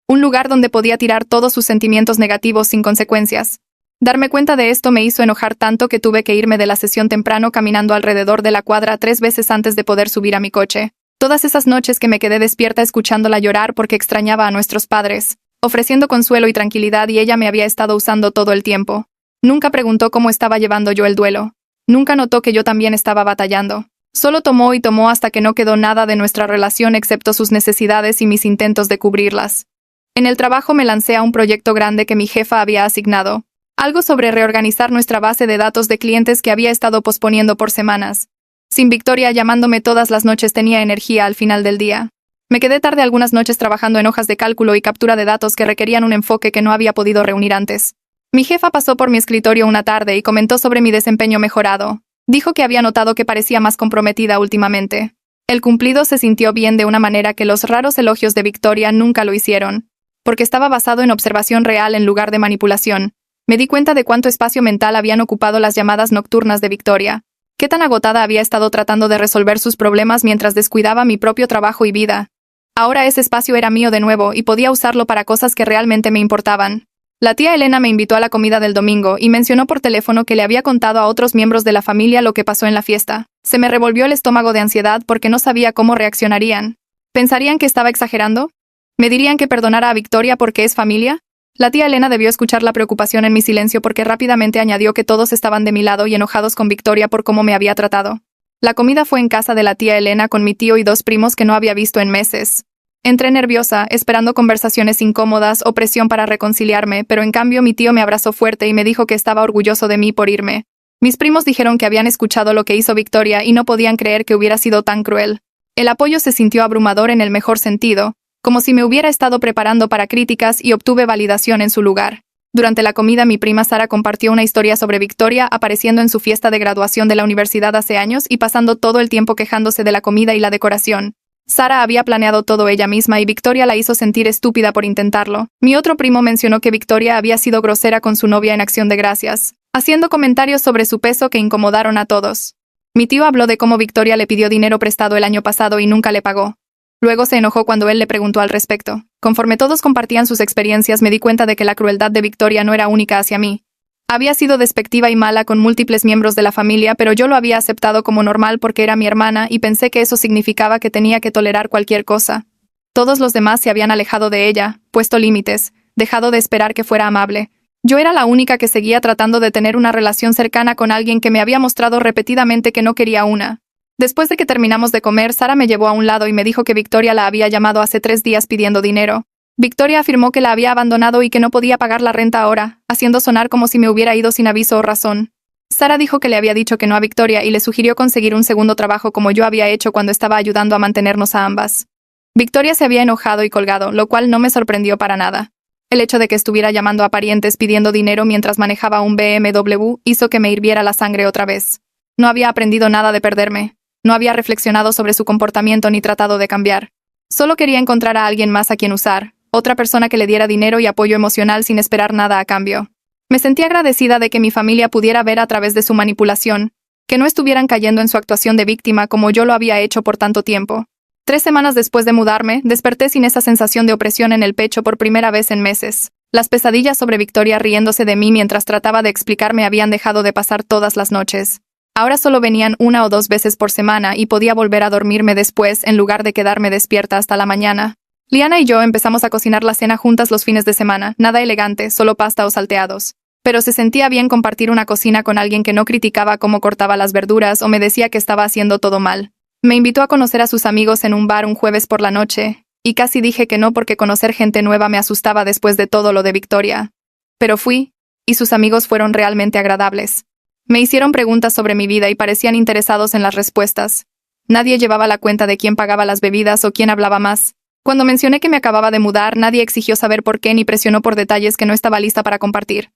un lugar donde podía tirar todos sus sentimientos negativos sin consecuencias. Darme cuenta de esto me hizo enojar tanto que tuve que irme de la sesión temprano caminando alrededor de la cuadra 3 veces antes de poder subir a mi coche. Todas esas noches que me quedé despierta escuchándola llorar porque extrañaba a nuestros padres, ofreciendo consuelo y tranquilidad, y ella me había estado usando todo el tiempo. Nunca preguntó cómo estaba llevando yo el duelo. Nunca notó que yo también estaba batallando. Solo tomó y tomó hasta que no quedó nada de nuestra relación excepto sus necesidades y mis intentos de cubrirlas. En el trabajo me lancé a un proyecto grande que mi jefa había asignado. Algo sobre reorganizar nuestra base de datos de clientes que había estado posponiendo por semanas. Sin Victoria llamándome todas las noches tenía energía al final del día. Me quedé tarde algunas noches trabajando en hojas de cálculo y captura de datos que requerían un enfoque que no había podido reunir antes. Mi jefa pasó por mi escritorio una tarde y comentó sobre mi desempeño mejorado. Dijo que había notado que parecía más comprometida últimamente. El cumplido se sintió bien de una manera que los raros elogios de Victoria nunca lo hicieron, porque estaba basado en observación real en lugar de manipulación. Me di cuenta de cuánto espacio mental habían ocupado las llamadas nocturnas de Victoria. Qué tan agotada había estado tratando de resolver sus problemas mientras descuidaba mi propio trabajo y vida. Ahora ese espacio era mío de nuevo y podía usarlo para cosas que realmente me importaban. La tía Elena me invitó a la comida del domingo y mencionó por teléfono que le había contado a otros miembros de la familia lo que pasó en la fiesta. Se me revolvió el estómago de ansiedad porque no sabía cómo reaccionarían. ¿Pensarían que estaba exagerando? ¿Me dirían que perdonara a Victoria porque es familia? La tía Elena debió escuchar la preocupación en mi silencio porque rápidamente añadió que todos estaban de mi lado y enojados con Victoria por cómo me había tratado. La comida fue en casa de la tía Elena con mi tío y dos primos que no había visto en meses. Entré nerviosa, esperando conversaciones incómodas o presión para reconciliarme, pero en cambio mi tío me abrazó fuerte y me dijo que estaba orgulloso de mí por irme. Mis primos dijeron que habían escuchado lo que hizo Victoria y no podían creer que hubiera sido tan cruel. El apoyo se sintió abrumador en el mejor sentido, como si me hubiera estado preparando para críticas y obtuve validación en su lugar. Durante la comida mi prima Sara compartió una historia sobre Victoria apareciendo en su fiesta de graduación de la universidad hace años y pasando todo el tiempo quejándose de la comida y la decoración. Sara había planeado todo ella misma y Victoria la hizo sentir estúpida por intentarlo. Mi otro primo mencionó que Victoria había sido grosera con su novia en Acción de Gracias, haciendo comentarios sobre su peso que incomodaron a todos. Mi tío habló de cómo Victoria le pidió dinero prestado el año pasado y nunca le pagó. Luego se enojó cuando él le preguntó al respecto. Conforme todos compartían sus experiencias me di cuenta de que la crueldad de Victoria no era única hacia mí. Había sido despectiva y mala con múltiples miembros de la familia, pero yo lo había aceptado como normal porque era mi hermana y pensé que eso significaba que tenía que tolerar cualquier cosa. Todos los demás se habían alejado de ella, puesto límites, dejado de esperar que fuera amable. Yo era la única que seguía tratando de tener una relación cercana con alguien que me había mostrado repetidamente que no quería una. Después de que terminamos de comer, Sara me llevó a un lado y me dijo que Victoria la había llamado hace 3 días pidiendo dinero. Victoria afirmó que la había abandonado y que no podía pagar la renta ahora, haciendo sonar como si me hubiera ido sin aviso o razón. Sara dijo que le había dicho que no a Victoria y le sugirió conseguir un segundo trabajo como yo había hecho cuando estaba ayudando a mantenernos a ambas. Victoria se había enojado y colgado, lo cual no me sorprendió para nada. El hecho de que estuviera llamando a parientes pidiendo dinero mientras manejaba un BMW hizo que me hirviera la sangre otra vez. No había aprendido nada de perderme. No había reflexionado sobre su comportamiento ni tratado de cambiar. Solo quería encontrar a alguien más a quien usar. Otra persona que le diera dinero y apoyo emocional sin esperar nada a cambio. Me sentí agradecida de que mi familia pudiera ver a través de su manipulación, que no estuvieran cayendo en su actuación de víctima como yo lo había hecho por tanto tiempo. 3 semanas después de mudarme, desperté sin esa sensación de opresión en el pecho por primera vez en meses. Las pesadillas sobre Victoria riéndose de mí mientras trataba de explicarme habían dejado de pasar todas las noches. Ahora solo venían 1 o 2 veces por semana y podía volver a dormirme después en lugar de quedarme despierta hasta la mañana. Liana y yo empezamos a cocinar la cena juntas los fines de semana, nada elegante, solo pasta o salteados. Pero se sentía bien compartir una cocina con alguien que no criticaba cómo cortaba las verduras o me decía que estaba haciendo todo mal. Me invitó a conocer a sus amigos en un bar un jueves por la noche, y casi dije que no porque conocer gente nueva me asustaba después de todo lo de Victoria. Pero fui, y sus amigos fueron realmente agradables. Me hicieron preguntas sobre mi vida y parecían interesados en las respuestas. Nadie llevaba la cuenta de quién pagaba las bebidas o quién hablaba más. Cuando mencioné que me acababa de mudar, nadie exigió saber por qué ni presionó por detalles que no estaba lista para compartir.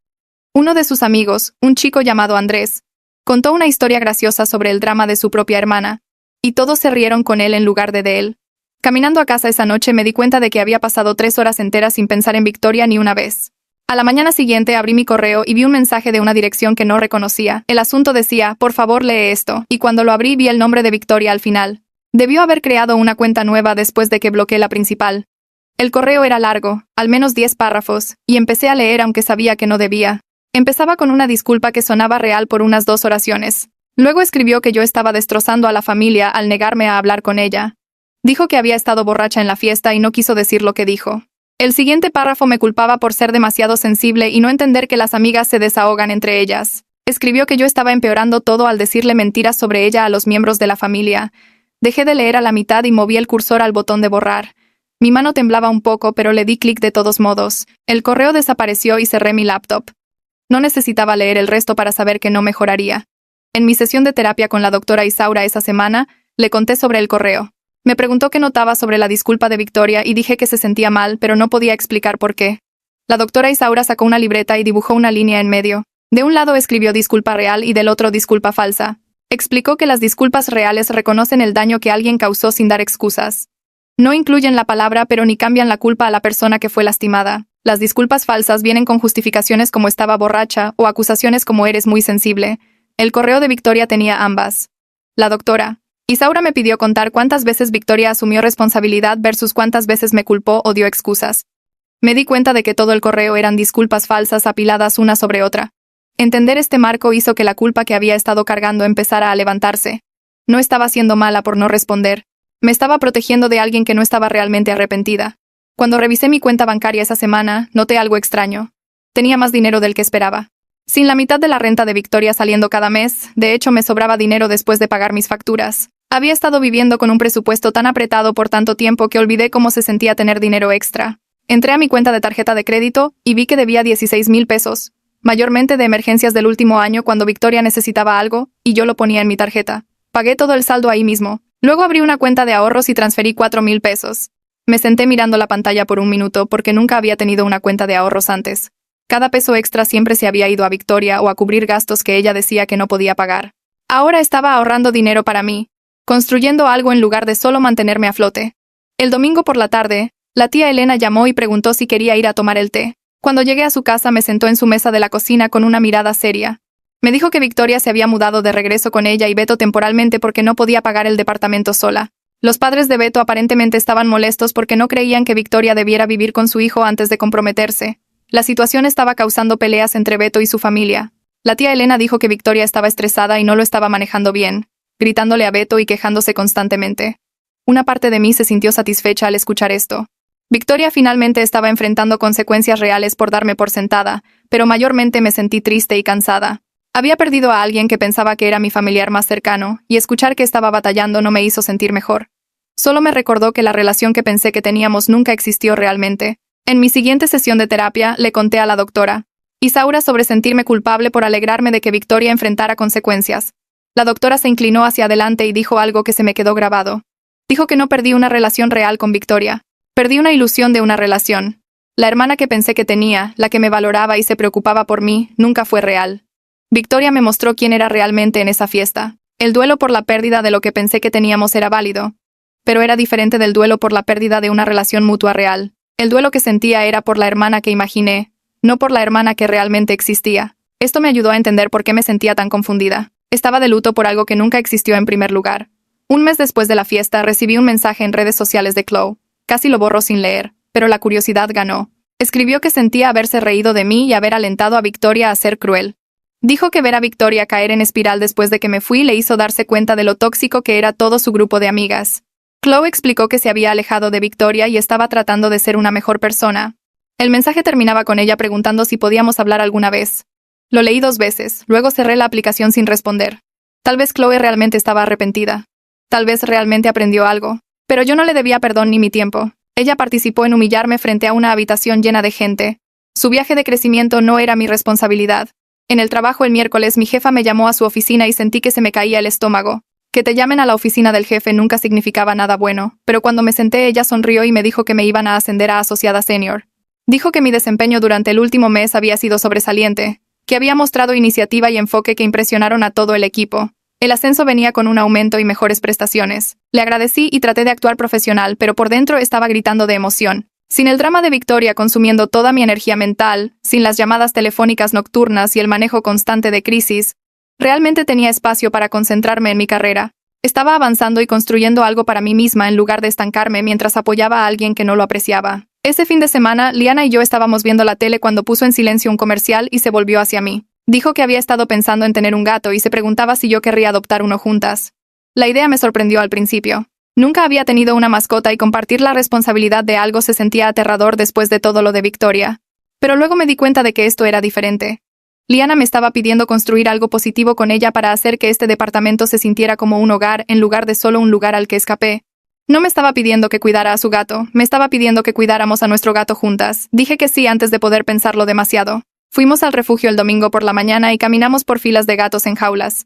Uno de sus amigos, un chico llamado Andrés, contó una historia graciosa sobre el drama de su propia hermana, y todos se rieron con él en lugar de él. Caminando a casa esa noche me di cuenta de que había pasado 3 horas enteras sin pensar en Victoria ni una vez. A la mañana siguiente abrí mi correo y vi un mensaje de una dirección que no reconocía. El asunto decía, por favor lee esto, y cuando lo abrí vi el nombre de Victoria al final. Debió haber creado una cuenta nueva después de que bloqueé la principal. El correo era largo, al menos 10 párrafos, y empecé a leer aunque sabía que no debía. Empezaba con una disculpa que sonaba real por unas 2 oraciones. Luego escribió que yo estaba destrozando a la familia al negarme a hablar con ella. Dijo que había estado borracha en la fiesta y no quiso decir lo que dijo. El siguiente párrafo me culpaba por ser demasiado sensible y no entender que las amigas se desahogan entre ellas. Escribió que yo estaba empeorando todo al decirle mentiras sobre ella a los miembros de la familia. Dejé de leer a la mitad y moví el cursor al botón de borrar. Mi mano temblaba un poco, pero le di clic de todos modos. El correo desapareció y cerré mi laptop. No necesitaba leer el resto para saber que no mejoraría. En mi sesión de terapia con la doctora Isaura esa semana, le conté sobre el correo. Me preguntó qué notaba sobre la disculpa de Victoria y dije que se sentía mal, pero no podía explicar por qué. La doctora Isaura sacó una libreta y dibujó una línea en medio. De un lado escribió disculpa real y del otro disculpa falsa. Explicó que las disculpas reales reconocen el daño que alguien causó sin dar excusas. No incluyen la palabra pero ni cambian la culpa a la persona que fue lastimada. Las disculpas falsas vienen con justificaciones como estaba borracha o acusaciones como eres muy sensible. El correo de Victoria tenía ambas. La doctora Isaura me pidió contar cuántas veces Victoria asumió responsabilidad versus cuántas veces me culpó o dio excusas. Me di cuenta de que todo el correo eran disculpas falsas apiladas una sobre otra. Entender este marco hizo que la culpa que había estado cargando empezara a levantarse. No estaba siendo mala por no responder. Me estaba protegiendo de alguien que no estaba realmente arrepentida. Cuando revisé mi cuenta bancaria esa semana, noté algo extraño. Tenía más dinero del que esperaba. Sin la mitad de la renta de Victoria saliendo cada mes, de hecho me sobraba dinero después de pagar mis facturas. Había estado viviendo con un presupuesto tan apretado por tanto tiempo que olvidé cómo se sentía tener dinero extra. Entré a mi cuenta de tarjeta de crédito y vi que debía 16,000 pesos, mayormente de emergencias del último año cuando Victoria necesitaba algo, y yo lo ponía en mi tarjeta. Pagué todo el saldo ahí mismo. Luego abrí una cuenta de ahorros y transferí 4,000 pesos. Me senté mirando la pantalla por un minuto porque nunca había tenido una cuenta de ahorros antes. Cada peso extra siempre se había ido a Victoria o a cubrir gastos que ella decía que no podía pagar. Ahora estaba ahorrando dinero para mí, construyendo algo en lugar de solo mantenerme a flote. El domingo por la tarde, la tía Elena llamó y preguntó si quería ir a tomar el té. Cuando llegué a su casa me sentó en su mesa de la cocina con una mirada seria. Me dijo que Victoria se había mudado de regreso con ella y Beto temporalmente porque no podía pagar el departamento sola. Los padres de Beto aparentemente estaban molestos porque no creían que Victoria debiera vivir con su hijo antes de comprometerse. La situación estaba causando peleas entre Beto y su familia. La tía Elena dijo que Victoria estaba estresada y no lo estaba manejando bien, gritándole a Beto y quejándose constantemente. Una parte de mí se sintió satisfecha al escuchar esto. Victoria finalmente estaba enfrentando consecuencias reales por darme por sentada, pero mayormente me sentí triste y cansada. Había perdido a alguien que pensaba que era mi familiar más cercano, y escuchar que estaba batallando no me hizo sentir mejor. Solo me recordó que la relación que pensé que teníamos nunca existió realmente. En mi siguiente sesión de terapia, le conté a la doctora Isaura sobre sentirme culpable por alegrarme de que Victoria enfrentara consecuencias. La doctora se inclinó hacia adelante y dijo algo que se me quedó grabado. Dijo que no perdí una relación real con Victoria. Perdí una ilusión de una relación. La hermana que pensé que tenía, la que me valoraba y se preocupaba por mí, nunca fue real. Victoria me mostró quién era realmente en esa fiesta. El duelo por la pérdida de lo que pensé que teníamos era válido. Pero era diferente del duelo por la pérdida de una relación mutua real. El duelo que sentía era por la hermana que imaginé, no por la hermana que realmente existía. Esto me ayudó a entender por qué me sentía tan confundida. Estaba de luto por algo que nunca existió en primer lugar. Un mes después de la fiesta recibí un mensaje en redes sociales de Chloe. Casi lo borró sin leer, pero la curiosidad ganó. Escribió que sentía haberse reído de mí y haber alentado a Victoria a ser cruel. Dijo que ver a Victoria caer en espiral después de que me fui le hizo darse cuenta de lo tóxico que era todo su grupo de amigas. Chloe explicó que se había alejado de Victoria y estaba tratando de ser una mejor persona. El mensaje terminaba con ella preguntando si podíamos hablar alguna vez. Lo leí 2 veces, luego cerré la aplicación sin responder. Tal vez Chloe realmente estaba arrepentida. Tal vez realmente aprendió algo. Pero yo no le debía perdón ni mi tiempo. Ella participó en humillarme frente a una habitación llena de gente. Su viaje de crecimiento no era mi responsabilidad. En el trabajo el miércoles mi jefa me llamó a su oficina y sentí que se me caía el estómago. Que te llamen a la oficina del jefe nunca significaba nada bueno, pero cuando me senté ella sonrió y me dijo que me iban a ascender a asociada senior. Dijo que mi desempeño durante el último mes había sido sobresaliente, que había mostrado iniciativa y enfoque que impresionaron a todo el equipo. El ascenso venía con un aumento y mejores prestaciones. Le agradecí y traté de actuar profesional, pero por dentro estaba gritando de emoción. Sin el drama de Victoria consumiendo toda mi energía mental, sin las llamadas telefónicas nocturnas y el manejo constante de crisis, realmente tenía espacio para concentrarme en mi carrera. Estaba avanzando y construyendo algo para mí misma en lugar de estancarme mientras apoyaba a alguien que no lo apreciaba. Ese fin de semana, Liana y yo estábamos viendo la tele cuando puso en silencio un comercial y se volvió hacia mí. Dijo que había estado pensando en tener un gato y se preguntaba si yo querría adoptar uno juntas. La idea me sorprendió al principio. Nunca había tenido una mascota y compartir la responsabilidad de algo se sentía aterrador después de todo lo de Victoria. Pero luego me di cuenta de que esto era diferente. Liana me estaba pidiendo construir algo positivo con ella para hacer que este departamento se sintiera como un hogar en lugar de solo un lugar al que escapé. No me estaba pidiendo que cuidara a su gato, me estaba pidiendo que cuidáramos a nuestro gato juntas. Dije que sí antes de poder pensarlo demasiado. Fuimos al refugio el domingo por la mañana y caminamos por filas de gatos en jaulas.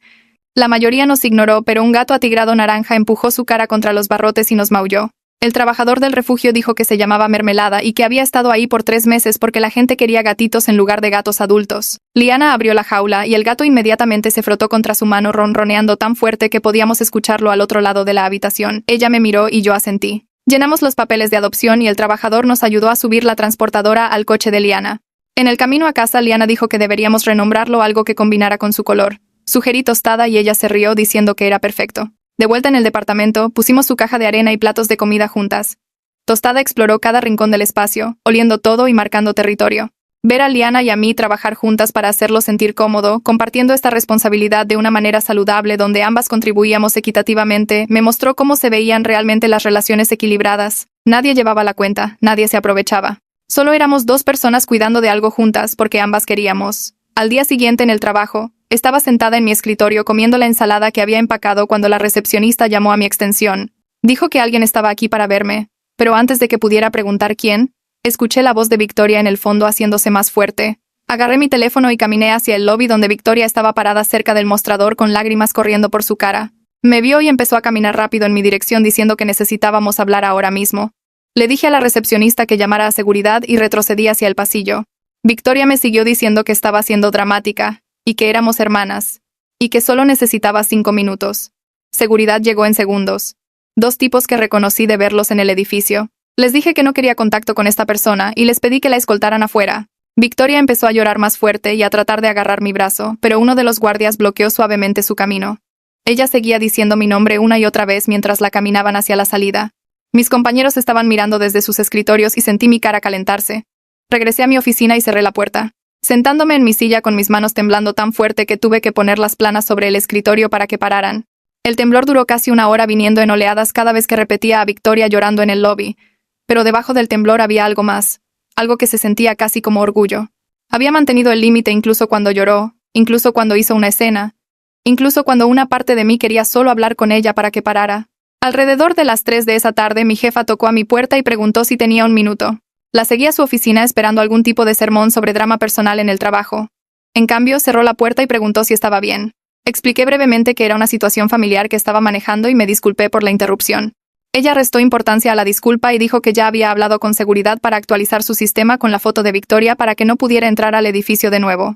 La mayoría nos ignoró, pero un gato atigrado naranja empujó su cara contra los barrotes y nos maulló. El trabajador del refugio dijo que se llamaba Mermelada y que había estado ahí por 3 meses porque la gente quería gatitos en lugar de gatos adultos. Liana abrió la jaula y el gato inmediatamente se frotó contra su mano ronroneando tan fuerte que podíamos escucharlo al otro lado de la habitación. Ella me miró y yo asentí. Llenamos los papeles de adopción y el trabajador nos ayudó a subir la transportadora al coche de Liana. En el camino a casa, Liana dijo que deberíamos renombrarlo algo que combinara con su color. Sugerí Tostada y ella se rió diciendo que era perfecto. De vuelta en el departamento, pusimos su caja de arena y platos de comida juntas. Tostada exploró cada rincón del espacio, oliendo todo y marcando territorio. Ver a Liana y a mí trabajar juntas para hacerlo sentir cómodo, compartiendo esta responsabilidad de una manera saludable donde ambas contribuíamos equitativamente, me mostró cómo se veían realmente las relaciones equilibradas. Nadie llevaba la cuenta, nadie se aprovechaba. Solo éramos 2 personas cuidando de algo juntas porque ambas queríamos. Al día siguiente en el trabajo, estaba sentada en mi escritorio comiendo la ensalada que había empacado cuando la recepcionista llamó a mi extensión. Dijo que alguien estaba aquí para verme, pero antes de que pudiera preguntar quién, escuché la voz de Victoria en el fondo haciéndose más fuerte. Agarré mi teléfono y caminé hacia el lobby donde Victoria estaba parada cerca del mostrador con lágrimas corriendo por su cara. Me vio y empezó a caminar rápido en mi dirección diciendo que necesitábamos hablar ahora mismo. Le dije a la recepcionista que llamara a seguridad y retrocedí hacia el pasillo. Victoria me siguió diciendo que estaba siendo dramática, y que éramos hermanas, y que solo necesitaba 5 minutos. Seguridad llegó en segundos. 2 tipos que reconocí de verlos en el edificio. Les dije que no quería contacto con esta persona y les pedí que la escoltaran afuera. Victoria empezó a llorar más fuerte y a tratar de agarrar mi brazo, pero uno de los guardias bloqueó suavemente su camino. Ella seguía diciendo mi nombre una y otra vez mientras la caminaban hacia la salida. Mis compañeros estaban mirando desde sus escritorios y sentí mi cara calentarse. Regresé a mi oficina y cerré la puerta. Sentándome en mi silla con mis manos temblando tan fuerte que tuve que ponerlas planas sobre el escritorio para que pararan. El temblor duró casi 1 hora viniendo en oleadas cada vez que repetía a Victoria llorando en el lobby. Pero debajo del temblor había algo más, algo que se sentía casi como orgullo. Había mantenido el límite incluso cuando lloró, incluso cuando hizo una escena, incluso cuando una parte de mí quería solo hablar con ella para que parara. Alrededor de las 3 de esa tarde mi jefa tocó a mi puerta y preguntó si tenía un minuto. La seguí a su oficina esperando algún tipo de sermón sobre drama personal en el trabajo. En cambio, cerró la puerta y preguntó si estaba bien. Expliqué brevemente que era una situación familiar que estaba manejando y me disculpé por la interrupción. Ella restó importancia a la disculpa y dijo que ya había hablado con seguridad para actualizar su sistema con la foto de Victoria para que no pudiera entrar al edificio de nuevo.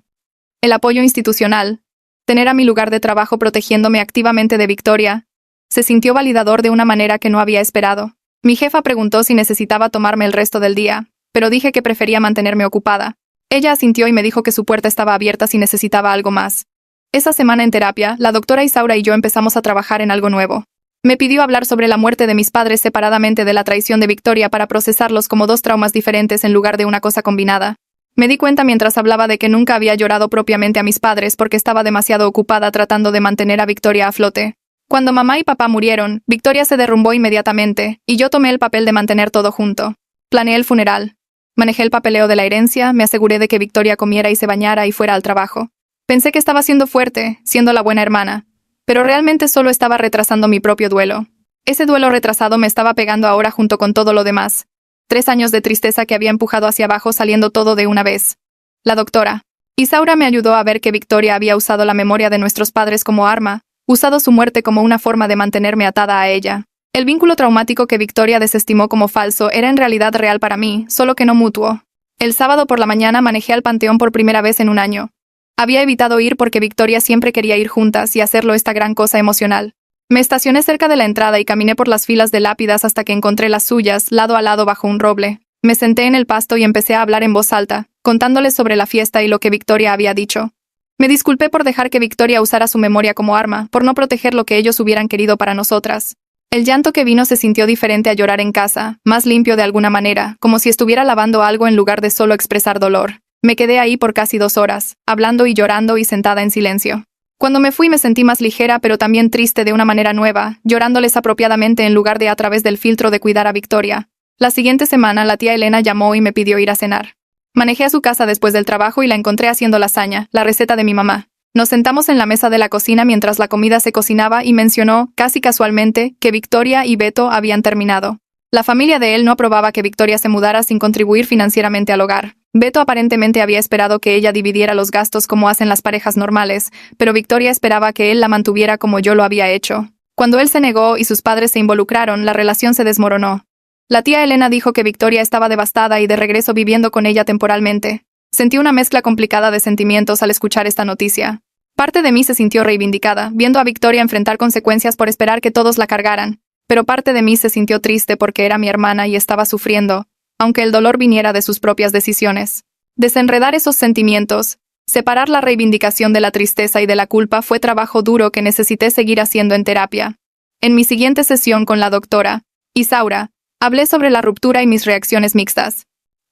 El apoyo institucional, tener a mi lugar de trabajo protegiéndome activamente de Victoria, se sintió validador de una manera que no había esperado. Mi jefa preguntó si necesitaba tomarme el resto del día, pero dije que prefería mantenerme ocupada. Ella asintió y me dijo que su puerta estaba abierta si necesitaba algo más. Esa semana en terapia, la doctora Isaura y yo empezamos a trabajar en algo nuevo. Me pidió hablar sobre la muerte de mis padres separadamente de la traición de Victoria para procesarlos como 2 traumas diferentes en lugar de una cosa combinada. Me di cuenta mientras hablaba de que nunca había llorado propiamente a mis padres porque estaba demasiado ocupada tratando de mantener a Victoria a flote. Cuando mamá y papá murieron, Victoria se derrumbó inmediatamente, y yo tomé el papel de mantener todo junto. Planeé el funeral. Manejé el papeleo de la herencia, me aseguré de que Victoria comiera y se bañara y fuera al trabajo. Pensé que estaba siendo fuerte, siendo la buena hermana, pero realmente solo estaba retrasando mi propio duelo. Ese duelo retrasado me estaba pegando ahora junto con todo lo demás. 3 años de tristeza que había empujado hacia abajo saliendo todo de una vez. La doctora Isaura me ayudó a ver que Victoria había usado la memoria de nuestros padres como arma, usado su muerte como una forma de mantenerme atada a ella. El vínculo traumático que Victoria desestimó como falso era en realidad real para mí, solo que no mutuo. El sábado por la mañana manejé al panteón por primera vez en un año. Había evitado ir porque Victoria siempre quería ir juntas y hacerlo esta gran cosa emocional. Me estacioné cerca de la entrada y caminé por las filas de lápidas hasta que encontré las suyas, lado a lado bajo un roble. Me senté en el pasto y empecé a hablar en voz alta, contándoles sobre la fiesta y lo que Victoria había dicho. Me disculpé por dejar que Victoria usara su memoria como arma, por no proteger lo que ellos hubieran querido para nosotras. El llanto que vino se sintió diferente a llorar en casa, más limpio de alguna manera, como si estuviera lavando algo en lugar de solo expresar dolor. Me quedé ahí por casi 2 horas, hablando y llorando y sentada en silencio. Cuando me fui me sentí más ligera pero también triste de una manera nueva, llorándoles apropiadamente en lugar de a través del filtro de cuidar a Victoria. La siguiente semana la tía Elena llamó y me pidió ir a cenar. Manejé a su casa después del trabajo y la encontré haciendo lasaña, la receta de mi mamá. Nos sentamos en la mesa de la cocina mientras la comida se cocinaba y mencionó, casi casualmente, que Victoria y Beto habían terminado. La familia de él no aprobaba que Victoria se mudara sin contribuir financieramente al hogar. Beto aparentemente había esperado que ella dividiera los gastos como hacen las parejas normales, pero Victoria esperaba que él la mantuviera como yo lo había hecho. Cuando él se negó y sus padres se involucraron, la relación se desmoronó. La tía Elena dijo que Victoria estaba devastada y de regreso viviendo con ella temporalmente. Sentí una mezcla complicada de sentimientos al escuchar esta noticia. Parte de mí se sintió reivindicada, viendo a Victoria enfrentar consecuencias por esperar que todos la cargaran. Pero parte de mí se sintió triste porque era mi hermana y estaba sufriendo, aunque el dolor viniera de sus propias decisiones. Desenredar esos sentimientos, separar la reivindicación de la tristeza y de la culpa fue trabajo duro que necesité seguir haciendo en terapia. En mi siguiente sesión con la doctora, Isaura, hablé sobre la ruptura y mis reacciones mixtas.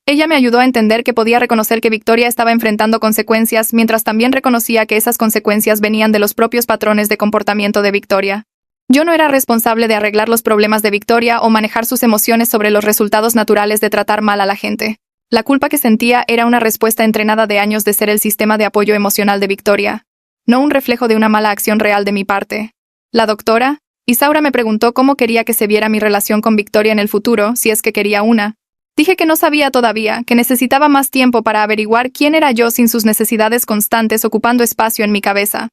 Ella me ayudó a entender que podía reconocer que Victoria estaba enfrentando consecuencias mientras también reconocía que esas consecuencias venían de los propios patrones de comportamiento de Victoria. Yo no era responsable de arreglar los problemas de Victoria o manejar sus emociones sobre los resultados naturales de tratar mal a la gente. La culpa que sentía era una respuesta entrenada de años de ser el sistema de apoyo emocional de Victoria, no un reflejo de una mala acción real de mi parte. La doctora, Isaura, me preguntó cómo quería que se viera mi relación con Victoria en el futuro, si es que quería una. Dije que no sabía todavía, que necesitaba más tiempo para averiguar quién era yo sin sus necesidades constantes ocupando espacio en mi cabeza.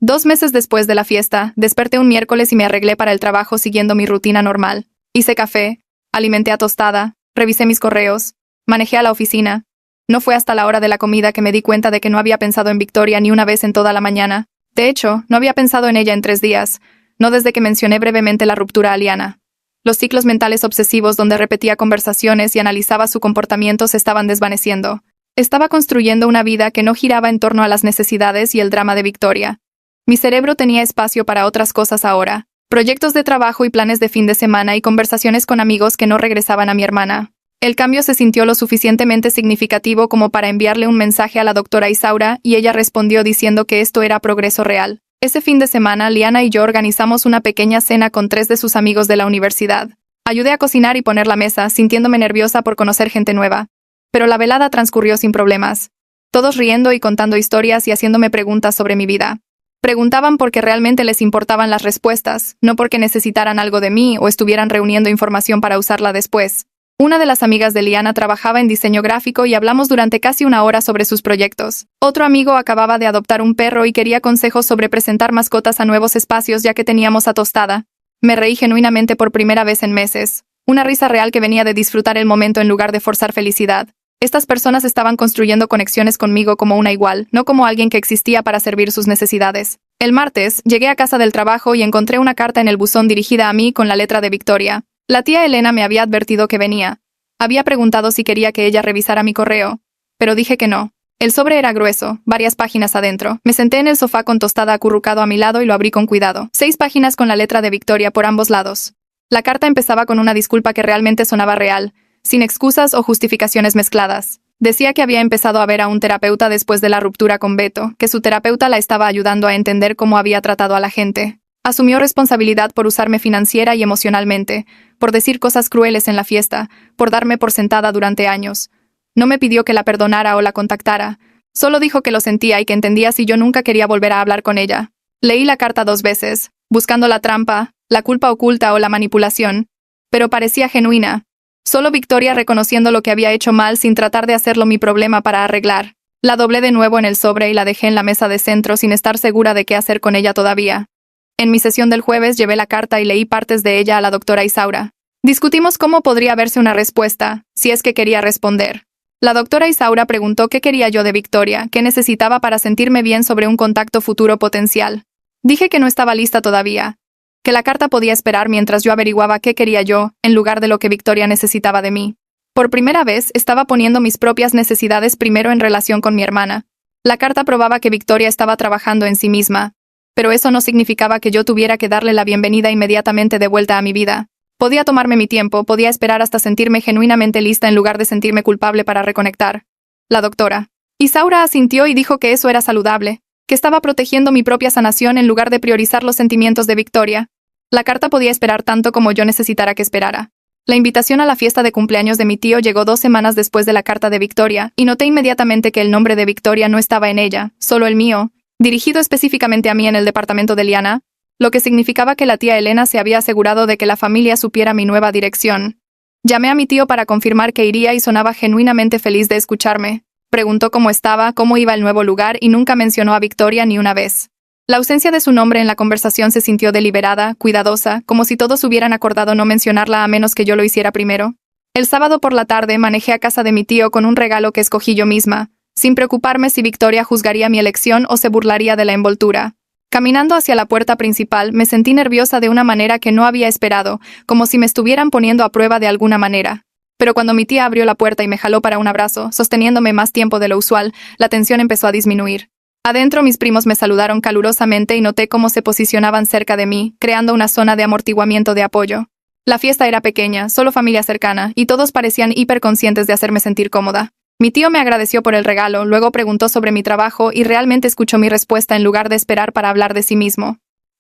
2 meses después de la fiesta, desperté un miércoles y me arreglé para el trabajo siguiendo mi rutina normal. Hice café, alimenté a Tostada, revisé mis correos, manejé a la oficina. No fue hasta la hora de la comida que me di cuenta de que no había pensado en Victoria ni una vez en toda la mañana. De hecho, no había pensado en ella en 3 días, no desde que mencioné brevemente la ruptura a Liana. Los ciclos mentales obsesivos donde repetía conversaciones y analizaba su comportamiento se estaban desvaneciendo. Estaba construyendo una vida que no giraba en torno a las necesidades y el drama de Victoria. Mi cerebro tenía espacio para otras cosas ahora, proyectos de trabajo y planes de fin de semana y conversaciones con amigos que no regresaban a mi hermana. El cambio se sintió lo suficientemente significativo como para enviarle un mensaje a la doctora Isaura y ella respondió diciendo que esto era progreso real. Ese fin de semana, Liana y yo organizamos una pequeña cena con 3 de sus amigos de la universidad. Ayudé a cocinar y poner la mesa, sintiéndome nerviosa por conocer gente nueva. Pero la velada transcurrió sin problemas. Todos riendo y contando historias y haciéndome preguntas sobre mi vida. Preguntaban porque realmente les importaban las respuestas, no porque necesitaran algo de mí o estuvieran reuniendo información para usarla después. Una de las amigas de Liana trabajaba en diseño gráfico y hablamos durante casi 1 hora sobre sus proyectos. Otro amigo acababa de adoptar un perro y quería consejos sobre presentar mascotas a nuevos espacios ya que teníamos a Tostada. Me reí genuinamente por primera vez en meses. Una risa real que venía de disfrutar el momento en lugar de forzar felicidad. Estas personas estaban construyendo conexiones conmigo como una igual, no como alguien que existía para servir sus necesidades. El martes, llegué a casa del trabajo y encontré una carta en el buzón dirigida a mí con la letra de Victoria. La tía Elena me había advertido que venía. Había preguntado si quería que ella revisara mi correo, pero dije que no. El sobre era grueso, varias páginas adentro. Me senté en el sofá con Tostada acurrucado a mi lado y lo abrí con cuidado. 6 páginas con la letra de Victoria por ambos lados. La carta empezaba con una disculpa que realmente sonaba real, sin excusas o justificaciones mezcladas. Decía que había empezado a ver a un terapeuta después de la ruptura con Beto, que su terapeuta la estaba ayudando a entender cómo había tratado a la gente. Asumió responsabilidad por usarme financiera y emocionalmente, por decir cosas crueles en la fiesta, por darme por sentada durante años. No me pidió que la perdonara o la contactara, solo dijo que lo sentía y que entendía si yo nunca quería volver a hablar con ella. Leí la carta 2 veces, buscando la trampa, la culpa oculta o la manipulación, pero parecía genuina. Solo Victoria reconociendo lo que había hecho mal sin tratar de hacerlo mi problema para arreglar. La doblé de nuevo en el sobre y la dejé en la mesa de centro sin estar segura de qué hacer con ella todavía. En mi sesión del jueves llevé la carta y leí partes de ella a la doctora Isaura. Discutimos cómo podría verse una respuesta, si es que quería responder. La doctora Isaura preguntó qué quería yo de Victoria, qué necesitaba para sentirme bien sobre un contacto futuro potencial. Dije que no estaba lista todavía, que la carta podía esperar mientras yo averiguaba qué quería yo, en lugar de lo que Victoria necesitaba de mí. Por primera vez, estaba poniendo mis propias necesidades primero en relación con mi hermana. La carta probaba que Victoria estaba trabajando en sí misma, pero eso no significaba que yo tuviera que darle la bienvenida inmediatamente de vuelta a mi vida. Podía tomarme mi tiempo, podía esperar hasta sentirme genuinamente lista en lugar de sentirme culpable para reconectar. La doctora Isaura asintió y dijo que eso era saludable, que estaba protegiendo mi propia sanación en lugar de priorizar los sentimientos de Victoria. La carta podía esperar tanto como yo necesitara que esperara. La invitación a la fiesta de cumpleaños de mi tío llegó 2 semanas después de la carta de Victoria, y noté inmediatamente que el nombre de Victoria no estaba en ella, solo el mío, dirigido específicamente a mí en el departamento de Liana, lo que significaba que la tía Elena se había asegurado de que la familia supiera mi nueva dirección. Llamé a mi tío para confirmar que iría y sonaba genuinamente feliz de escucharme. Preguntó cómo estaba, cómo iba el nuevo lugar y nunca mencionó a Victoria ni una vez. La ausencia de su nombre en la conversación se sintió deliberada, cuidadosa, como si todos hubieran acordado no mencionarla a menos que yo lo hiciera primero. El sábado por la tarde manejé a casa de mi tío con un regalo que escogí yo misma, sin preocuparme si Victoria juzgaría mi elección o se burlaría de la envoltura. Caminando hacia la puerta principal, me sentí nerviosa de una manera que no había esperado, como si me estuvieran poniendo a prueba de alguna manera. Pero cuando mi tía abrió la puerta y me jaló para un abrazo, sosteniéndome más tiempo de lo usual, la tensión empezó a disminuir. Adentro mis primos me saludaron calurosamente y noté cómo se posicionaban cerca de mí, creando una zona de amortiguamiento de apoyo. La fiesta era pequeña, solo familia cercana, y todos parecían hiperconscientes de hacerme sentir cómoda. Mi tío me agradeció por el regalo, luego preguntó sobre mi trabajo y realmente escuchó mi respuesta en lugar de esperar para hablar de sí mismo.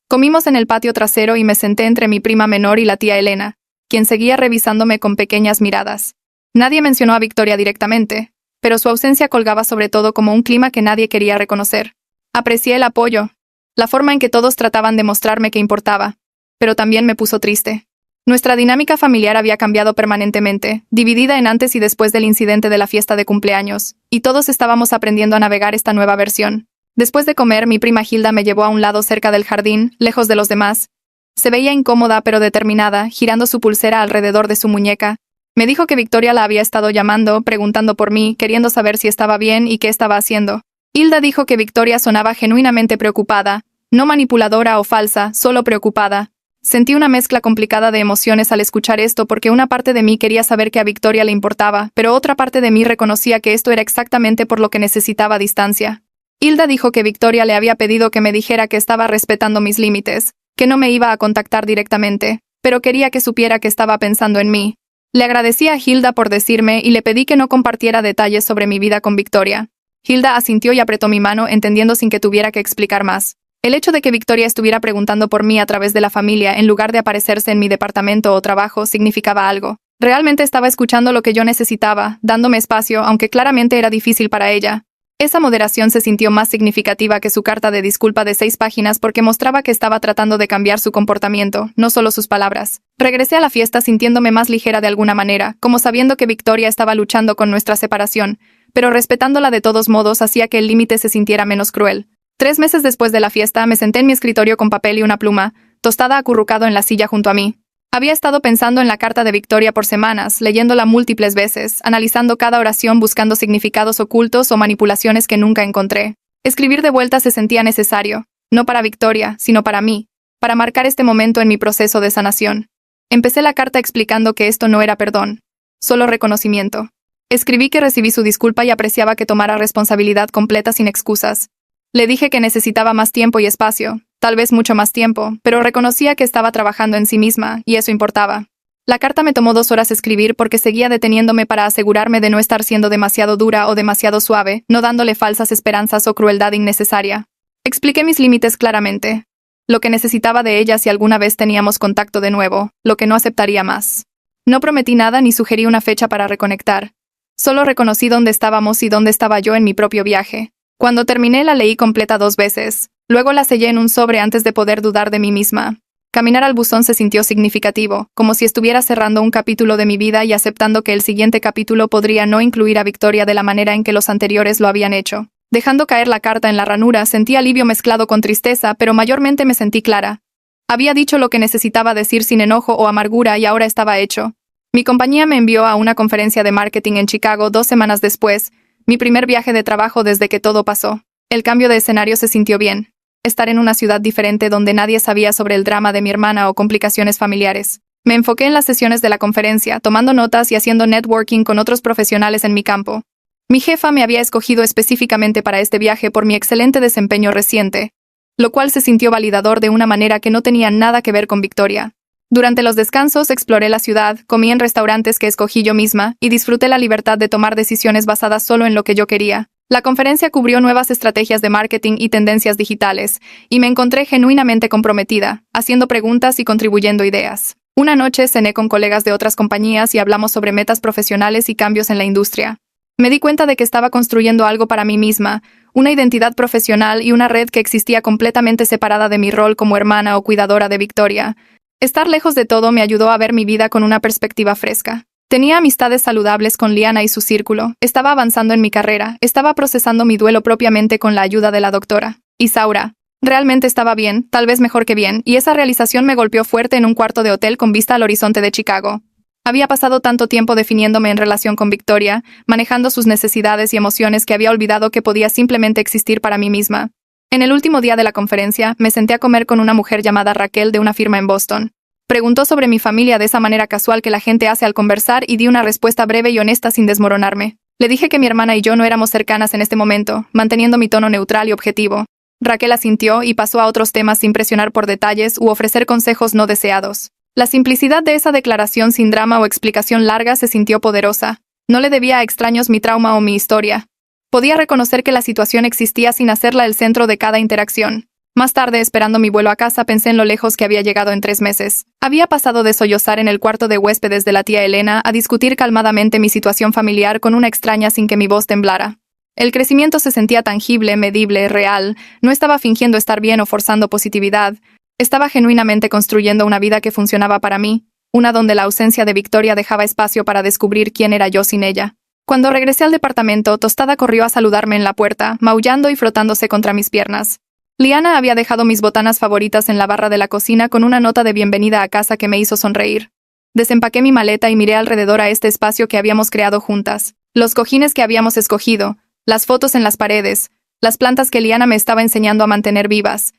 Comimos en el patio trasero y me senté entre mi prima menor y la tía Elena, quien seguía revisándome con pequeñas miradas. Nadie mencionó a Victoria directamente, pero su ausencia colgaba sobre todo como un clima que nadie quería reconocer. Aprecié el apoyo, la forma en que todos trataban de mostrarme que importaba, pero también me puso triste. Nuestra dinámica familiar había cambiado permanentemente, dividida en antes y después del incidente de la fiesta de cumpleaños, y todos estábamos aprendiendo a navegar esta nueva versión. Después de comer, mi prima Hilda me llevó a un lado cerca del jardín, lejos de los demás. Se veía incómoda pero determinada, girando su pulsera alrededor de su muñeca. Me dijo que Victoria la había estado llamando, preguntando por mí, queriendo saber si estaba bien y qué estaba haciendo. Hilda dijo que Victoria sonaba genuinamente preocupada, no manipuladora o falsa, solo preocupada. Sentí una mezcla complicada de emociones al escuchar esto porque una parte de mí quería saber que a Victoria le importaba, pero otra parte de mí reconocía que esto era exactamente por lo que necesitaba distancia. Hilda dijo que Victoria le había pedido que me dijera que estaba respetando mis límites, que no me iba a contactar directamente, pero quería que supiera que estaba pensando en mí. Le agradecí a Hilda por decirme y le pedí que no compartiera detalles sobre mi vida con Victoria. Hilda asintió y apretó mi mano, entendiendo sin que tuviera que explicar más. El hecho de que Victoria estuviera preguntando por mí a través de la familia en lugar de aparecerse en mi departamento o trabajo significaba algo. Realmente estaba escuchando lo que yo necesitaba, dándome espacio, aunque claramente era difícil para ella. Esa moderación se sintió más significativa que su carta de disculpa de 6 páginas porque mostraba que estaba tratando de cambiar su comportamiento, no solo sus palabras. Regresé a la fiesta sintiéndome más ligera de alguna manera, como sabiendo que Victoria estaba luchando con nuestra separación, pero respetándola de todos modos hacía que el límite se sintiera menos cruel. 3 meses después de la fiesta, me senté en mi escritorio con papel y una pluma, tostada acurrucado en la silla junto a mí. Había estado pensando en la carta de Victoria por semanas, leyéndola múltiples veces, analizando cada oración buscando significados ocultos o manipulaciones que nunca encontré. Escribir de vuelta se sentía necesario, no para Victoria, sino para mí, para marcar este momento en mi proceso de sanación. Empecé la carta explicando que esto no era perdón, solo reconocimiento. Escribí que recibí su disculpa y apreciaba que tomara responsabilidad completa sin excusas. Le dije que necesitaba más tiempo y espacio, tal vez mucho más tiempo, pero reconocía que estaba trabajando en sí misma, y eso importaba. La carta me tomó 2 horas escribir porque seguía deteniéndome para asegurarme de no estar siendo demasiado dura o demasiado suave, no dándole falsas esperanzas o crueldad innecesaria. Expliqué mis límites claramente. Lo que necesitaba de ella si alguna vez teníamos contacto de nuevo, lo que no aceptaría más. No prometí nada ni sugerí una fecha para reconectar. Solo reconocí dónde estábamos y dónde estaba yo en mi propio viaje. Cuando terminé la leí completa 2 veces. Luego la sellé en un sobre antes de poder dudar de mí misma. Caminar al buzón se sintió significativo, como si estuviera cerrando un capítulo de mi vida y aceptando que el siguiente capítulo podría no incluir a Victoria de la manera en que los anteriores lo habían hecho. Dejando caer la carta en la ranura, sentí alivio mezclado con tristeza, pero mayormente me sentí clara. Había dicho lo que necesitaba decir sin enojo o amargura y ahora estaba hecho. Mi compañía me envió a una conferencia de marketing en Chicago 2 semanas después, mi primer viaje de trabajo desde que todo pasó. El cambio de escenario se sintió bien. Estar en una ciudad diferente donde nadie sabía sobre el drama de mi hermana o complicaciones familiares. Me enfoqué en las sesiones de la conferencia, tomando notas y haciendo networking con otros profesionales en mi campo. Mi jefa me había escogido específicamente para este viaje por mi excelente desempeño reciente, lo cual se sintió validador de una manera que no tenía nada que ver con Victoria. Durante los descansos exploré la ciudad, comí en restaurantes que escogí yo misma y disfruté la libertad de tomar decisiones basadas solo en lo que yo quería. La conferencia cubrió nuevas estrategias de marketing y tendencias digitales, y me encontré genuinamente comprometida, haciendo preguntas y contribuyendo ideas. Una noche cené con colegas de otras compañías y hablamos sobre metas profesionales y cambios en la industria. Me di cuenta de que estaba construyendo algo para mí misma, una identidad profesional y una red que existía completamente separada de mi rol como hermana o cuidadora de Victoria. Estar lejos de todo me ayudó a ver mi vida con una perspectiva fresca. Tenía amistades saludables con Liana y su círculo, estaba avanzando en mi carrera, estaba procesando mi duelo propiamente con la ayuda de la doctora. Isaura. Realmente estaba bien, tal vez mejor que bien, y esa realización me golpeó fuerte en un cuarto de hotel con vista al horizonte de Chicago. Había pasado tanto tiempo definiéndome en relación con Victoria, manejando sus necesidades y emociones que había olvidado que podía simplemente existir para mí misma. En el último día de la conferencia, me senté a comer con una mujer llamada Raquel de una firma en Boston. Preguntó sobre mi familia de esa manera casual que la gente hace al conversar y di una respuesta breve y honesta sin desmoronarme. Le dije que mi hermana y yo no éramos cercanas en este momento, manteniendo mi tono neutral y objetivo. Raquel asintió y pasó a otros temas sin presionar por detalles u ofrecer consejos no deseados. La simplicidad de esa declaración sin drama o explicación larga se sintió poderosa. No le debía a extraños mi trauma o mi historia. Podía reconocer que la situación existía sin hacerla el centro de cada interacción. Más tarde, esperando mi vuelo a casa, pensé en lo lejos que había llegado en 3 meses. Había pasado de sollozar en el cuarto de huéspedes de la tía Elena a discutir calmadamente mi situación familiar con una extraña sin que mi voz temblara. El crecimiento se sentía tangible, medible, real. No estaba fingiendo estar bien o forzando positividad. Estaba genuinamente construyendo una vida que funcionaba para mí, una donde la ausencia de Victoria dejaba espacio para descubrir quién era yo sin ella. Cuando regresé al departamento, Tostada corrió a saludarme en la puerta, maullando y frotándose contra mis piernas. Liana había dejado mis botanas favoritas en la barra de la cocina con una nota de bienvenida a casa que me hizo sonreír. Desempaqué mi maleta y miré alrededor a este espacio que habíamos creado juntas. Los cojines que habíamos escogido, las fotos en las paredes, las plantas que Liana me estaba enseñando a mantener vivas.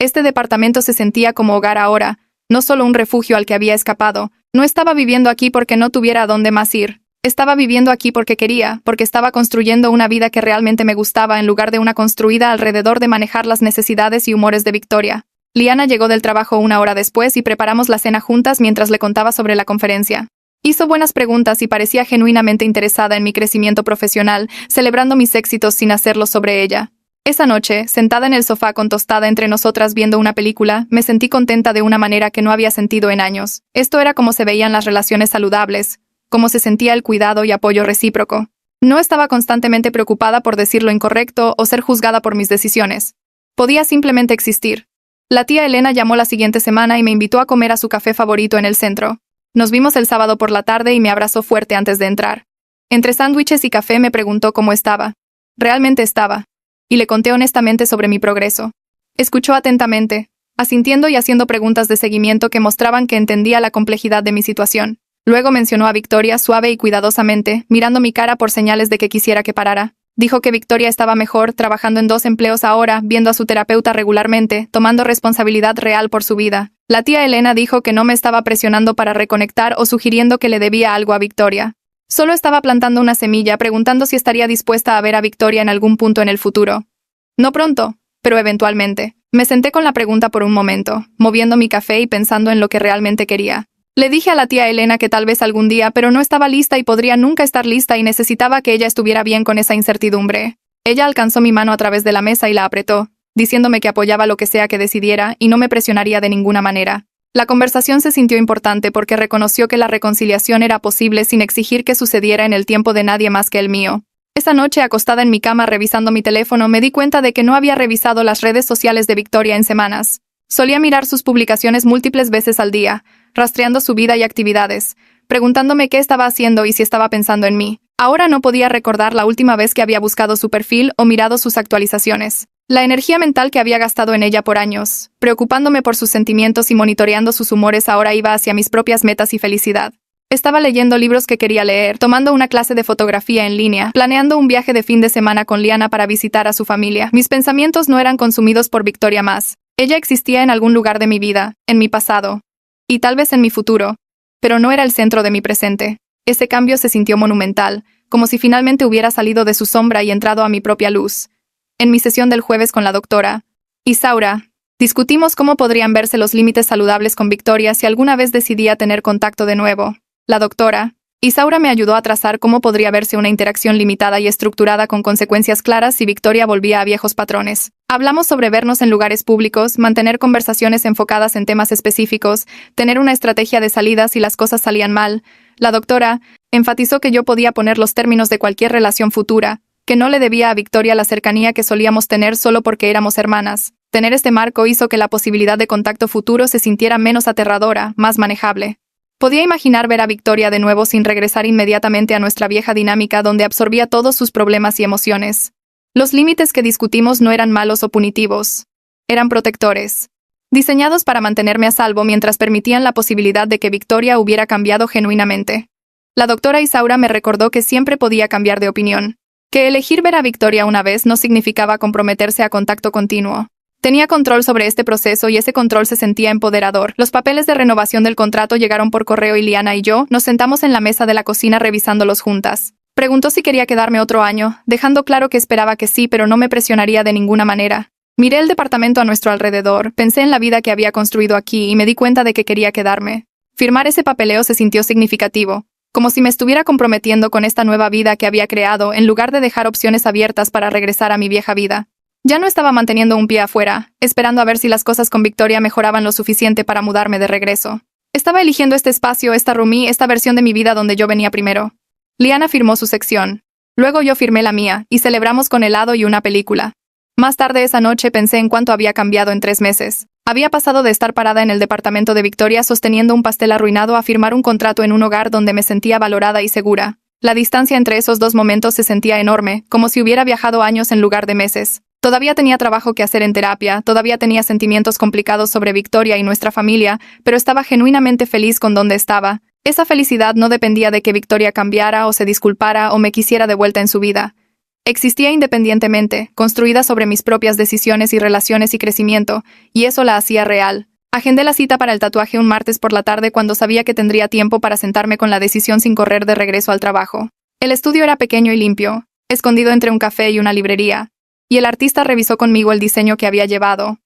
Este departamento se sentía como hogar ahora, no solo un refugio al que había escapado. No estaba viviendo aquí porque no tuviera a dónde más ir. Estaba viviendo aquí porque quería, porque estaba construyendo una vida que realmente me gustaba en lugar de una construida alrededor de manejar las necesidades y humores de Victoria. Liana llegó del trabajo 1 hora después y preparamos la cena juntas mientras le contaba sobre la conferencia. Hizo buenas preguntas y parecía genuinamente interesada en mi crecimiento profesional, celebrando mis éxitos sin hacerlo sobre ella. Esa noche, sentada en el sofá con Tostada entre nosotras viendo una película, me sentí contenta de una manera que no había sentido en años. Esto era como se veían las relaciones saludables, cómo se sentía el cuidado y apoyo recíproco. No estaba constantemente preocupada por decir lo incorrecto o ser juzgada por mis decisiones. Podía simplemente existir. La tía Elena llamó la siguiente semana y me invitó a comer a su café favorito en el centro. Nos vimos el sábado por la tarde y me abrazó fuerte antes de entrar. Entre sándwiches y café me preguntó cómo estaba. Realmente estaba. Y le conté honestamente sobre mi progreso. Escuchó atentamente, asintiendo y haciendo preguntas de seguimiento que mostraban que entendía la complejidad de mi situación. Luego mencionó a Victoria suave y cuidadosamente, mirando mi cara por señales de que quisiera que parara. Dijo que Victoria estaba mejor, trabajando en 2 empleos ahora, viendo a su terapeuta regularmente, tomando responsabilidad real por su vida. La tía Elena dijo que no me estaba presionando para reconectar o sugiriendo que le debía algo a Victoria. Solo estaba plantando una semilla, preguntando si estaría dispuesta a ver a Victoria en algún punto en el futuro. No pronto, pero eventualmente. Me senté con la pregunta por un momento, moviendo mi café y pensando en lo que realmente quería. Le dije a la tía Elena que tal vez algún día, pero no estaba lista y podría nunca estar lista y necesitaba que ella estuviera bien con esa incertidumbre. Ella alcanzó mi mano a través de la mesa y la apretó, diciéndome que apoyaba lo que sea que decidiera y no me presionaría de ninguna manera. La conversación se sintió importante porque reconoció que la reconciliación era posible sin exigir que sucediera en el tiempo de nadie más que el mío. Esa noche, acostada en mi cama revisando mi teléfono, me di cuenta de que no había revisado las redes sociales de Victoria en semanas. Solía mirar sus publicaciones múltiples veces al día, rastreando su vida y actividades, preguntándome qué estaba haciendo y si estaba pensando en mí. Ahora no podía recordar la última vez que había buscado su perfil o mirado sus actualizaciones. La energía mental que había gastado en ella por años, preocupándome por sus sentimientos y monitoreando sus humores, ahora iba hacia mis propias metas y felicidad. Estaba leyendo libros que quería leer, tomando una clase de fotografía en línea, planeando un viaje de fin de semana con Liana para visitar a su familia. Mis pensamientos no eran consumidos por Victoria más. Ella existía en algún lugar de mi vida, en mi pasado, y tal vez en mi futuro, pero no era el centro de mi presente. Ese cambio se sintió monumental, como si finalmente hubiera salido de su sombra y entrado a mi propia luz. En mi sesión del jueves con la doctora Isaura, discutimos cómo podrían verse los límites saludables con Victoria si alguna vez decidía tener contacto de nuevo. La doctora Isaura me ayudó a trazar cómo podría verse una interacción limitada y estructurada con consecuencias claras si Victoria volvía a viejos patrones. Hablamos sobre vernos en lugares públicos, mantener conversaciones enfocadas en temas específicos, tener una estrategia de salida si las cosas salían mal. La doctora enfatizó que yo podía poner los términos de cualquier relación futura, que no le debía a Victoria la cercanía que solíamos tener solo porque éramos hermanas. Tener este marco hizo que la posibilidad de contacto futuro se sintiera menos aterradora, más manejable. Podía imaginar ver a Victoria de nuevo sin regresar inmediatamente a nuestra vieja dinámica donde absorbía todos sus problemas y emociones. Los límites que discutimos no eran malos o punitivos. Eran protectores. Diseñados para mantenerme a salvo mientras permitían la posibilidad de que Victoria hubiera cambiado genuinamente. La doctora Isaura me recordó que siempre podía cambiar de opinión. Que elegir ver a Victoria una vez no significaba comprometerse a contacto continuo. Tenía control sobre este proceso y ese control se sentía empoderador. Los papeles de renovación del contrato llegaron por correo y Liana y yo nos sentamos en la mesa de la cocina revisándolos juntas. Preguntó si quería quedarme otro año, dejando claro que esperaba que sí, pero no me presionaría de ninguna manera. Miré el departamento a nuestro alrededor, pensé en la vida que había construido aquí y me di cuenta de que quería quedarme. Firmar ese papeleo se sintió significativo, como si me estuviera comprometiendo con esta nueva vida que había creado en lugar de dejar opciones abiertas para regresar a mi vieja vida. Ya no estaba manteniendo un pie afuera, esperando a ver si las cosas con Victoria mejoraban lo suficiente para mudarme de regreso. Estaba eligiendo este espacio, esta roomie, esta versión de mi vida donde yo venía primero. Liana firmó su sección. Luego yo firmé la mía, y celebramos con helado y una película. Más tarde esa noche pensé en cuánto había cambiado en 3 meses. Había pasado de estar parada en el departamento de Victoria sosteniendo un pastel arruinado a firmar un contrato en un hogar donde me sentía valorada y segura. La distancia entre esos dos momentos se sentía enorme, como si hubiera viajado años en lugar de meses. Todavía tenía trabajo que hacer en terapia, todavía tenía sentimientos complicados sobre Victoria y nuestra familia, pero estaba genuinamente feliz con donde estaba. Esa felicidad no dependía de que Victoria cambiara o se disculpara o me quisiera de vuelta en su vida. Existía independientemente, construida sobre mis propias decisiones y relaciones y crecimiento, y eso la hacía real. Agendé la cita para el tatuaje un martes por la tarde cuando sabía que tendría tiempo para sentarme con la decisión sin correr de regreso al trabajo. El estudio era pequeño y limpio, escondido entre un café y una librería. Y el artista revisó conmigo el diseño que había llevado.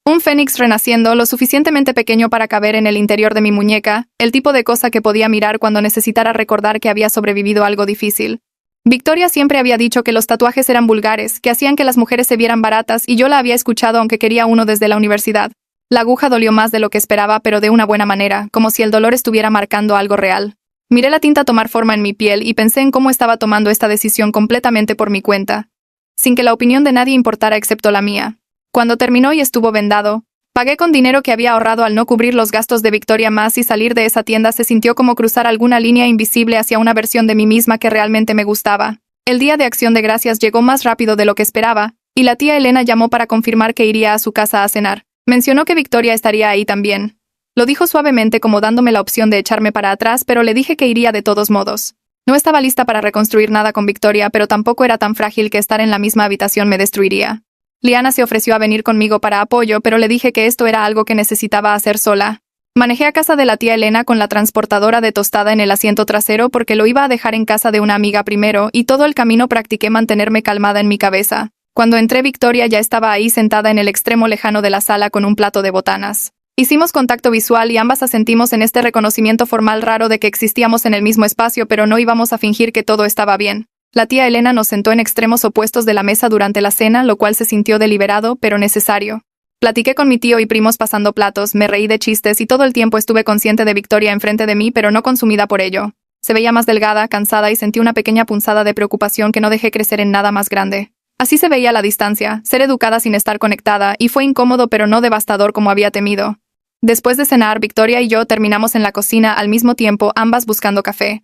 Un fénix renaciendo, lo suficientemente pequeño para caber en el interior de mi muñeca, el tipo de cosa que podía mirar cuando necesitara recordar que había sobrevivido algo difícil. Victoria siempre había dicho que los tatuajes eran vulgares, que hacían que las mujeres se vieran baratas, y yo la había escuchado aunque quería uno desde la universidad. La aguja dolió más de lo que esperaba, pero de una buena manera, como si el dolor estuviera marcando algo real. Miré la tinta tomar forma en mi piel y pensé en cómo estaba tomando esta decisión completamente por mi cuenta, sin que la opinión de nadie importara excepto la mía. Cuando terminó y estuvo vendado, pagué con dinero que había ahorrado al no cubrir los gastos de Victoria más y salir de esa tienda se sintió como cruzar alguna línea invisible hacia una versión de mí misma que realmente me gustaba. El día de Acción de Gracias llegó más rápido de lo que esperaba, y la tía Elena llamó para confirmar que iría a su casa a cenar. Mencionó que Victoria estaría ahí también. Lo dijo suavemente como dándome la opción de echarme para atrás, pero le dije que iría de todos modos. No estaba lista para reconstruir nada con Victoria, pero tampoco era tan frágil que estar en la misma habitación me destruiría. Liana se ofreció a venir conmigo para apoyo, pero le dije que esto era algo que necesitaba hacer sola. Manejé a casa de la tía Elena con la transportadora de tostada en el asiento trasero porque lo iba a dejar en casa de una amiga primero, y todo el camino practiqué mantenerme calmada en mi cabeza. Cuando entré, Victoria ya estaba ahí sentada en el extremo lejano de la sala con un plato de botanas. Hicimos contacto visual y ambas asentimos en este reconocimiento formal raro de que existíamos en el mismo espacio, pero no íbamos a fingir que todo estaba bien. La tía Elena nos sentó en extremos opuestos de la mesa durante la cena, lo cual se sintió deliberado, pero necesario. Platiqué con mi tío y primos pasando platos, me reí de chistes y todo el tiempo estuve consciente de Victoria enfrente de mí, pero no consumida por ello. Se veía más delgada, cansada y sentí una pequeña punzada de preocupación que no dejé crecer en nada más grande. Así se veía a la distancia, ser educada sin estar conectada, y fue incómodo pero no devastador como había temido. Después de cenar, Victoria y yo terminamos en la cocina al mismo tiempo, ambas buscando café.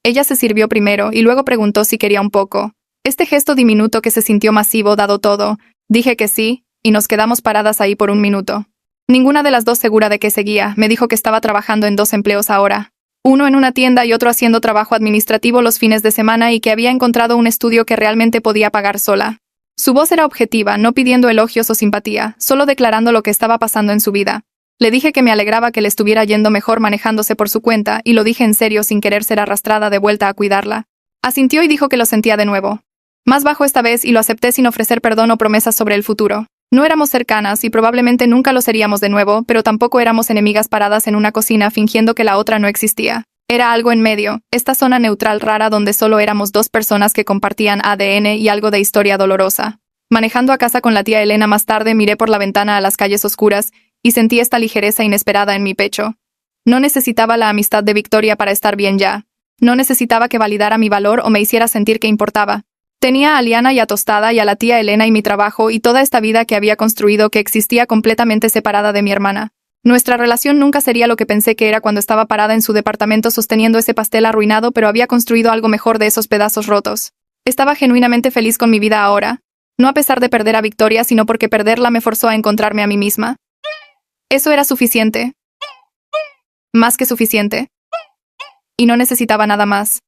Ella se sirvió primero y luego preguntó si quería un poco. Este gesto diminuto que se sintió masivo dado todo, dije que sí, y nos quedamos paradas ahí por un minuto. Ninguna de las dos segura de qué seguía, me dijo que estaba trabajando en 2 empleos ahora. Uno en una tienda y otro haciendo trabajo administrativo los fines de semana y que había encontrado un estudio que realmente podía pagar sola. Su voz era objetiva, no pidiendo elogios o simpatía, solo declarando lo que estaba pasando en su vida. Le dije que me alegraba que le estuviera yendo mejor manejándose por su cuenta, y lo dije en serio sin querer ser arrastrada de vuelta a cuidarla. Asintió y dijo que lo sentía de nuevo. Más bajo esta vez, y lo acepté sin ofrecer perdón o promesas sobre el futuro. No éramos cercanas y probablemente nunca lo seríamos de nuevo, pero tampoco éramos enemigas paradas en una cocina fingiendo que la otra no existía. Era algo en medio, esta zona neutral rara donde solo éramos 2 personas que compartían ADN y algo de historia dolorosa. Manejando a casa con la tía Elena más tarde, miré por la ventana a las calles oscuras, y sentí esta ligereza inesperada en mi pecho. No necesitaba la amistad de Victoria para estar bien ya. No necesitaba que validara mi valor o me hiciera sentir que importaba. Tenía a Liana y a Tostada y a la tía Elena y mi trabajo y toda esta vida que había construido que existía completamente separada de mi hermana. Nuestra relación nunca sería lo que pensé que era cuando estaba parada en su departamento sosteniendo ese pastel arruinado, pero había construido algo mejor de esos pedazos rotos. Estaba genuinamente feliz con mi vida ahora, no a pesar de perder a Victoria, sino porque perderla me forzó a encontrarme a mí misma. Eso era suficiente. Más que suficiente. Y no necesitaba nada más.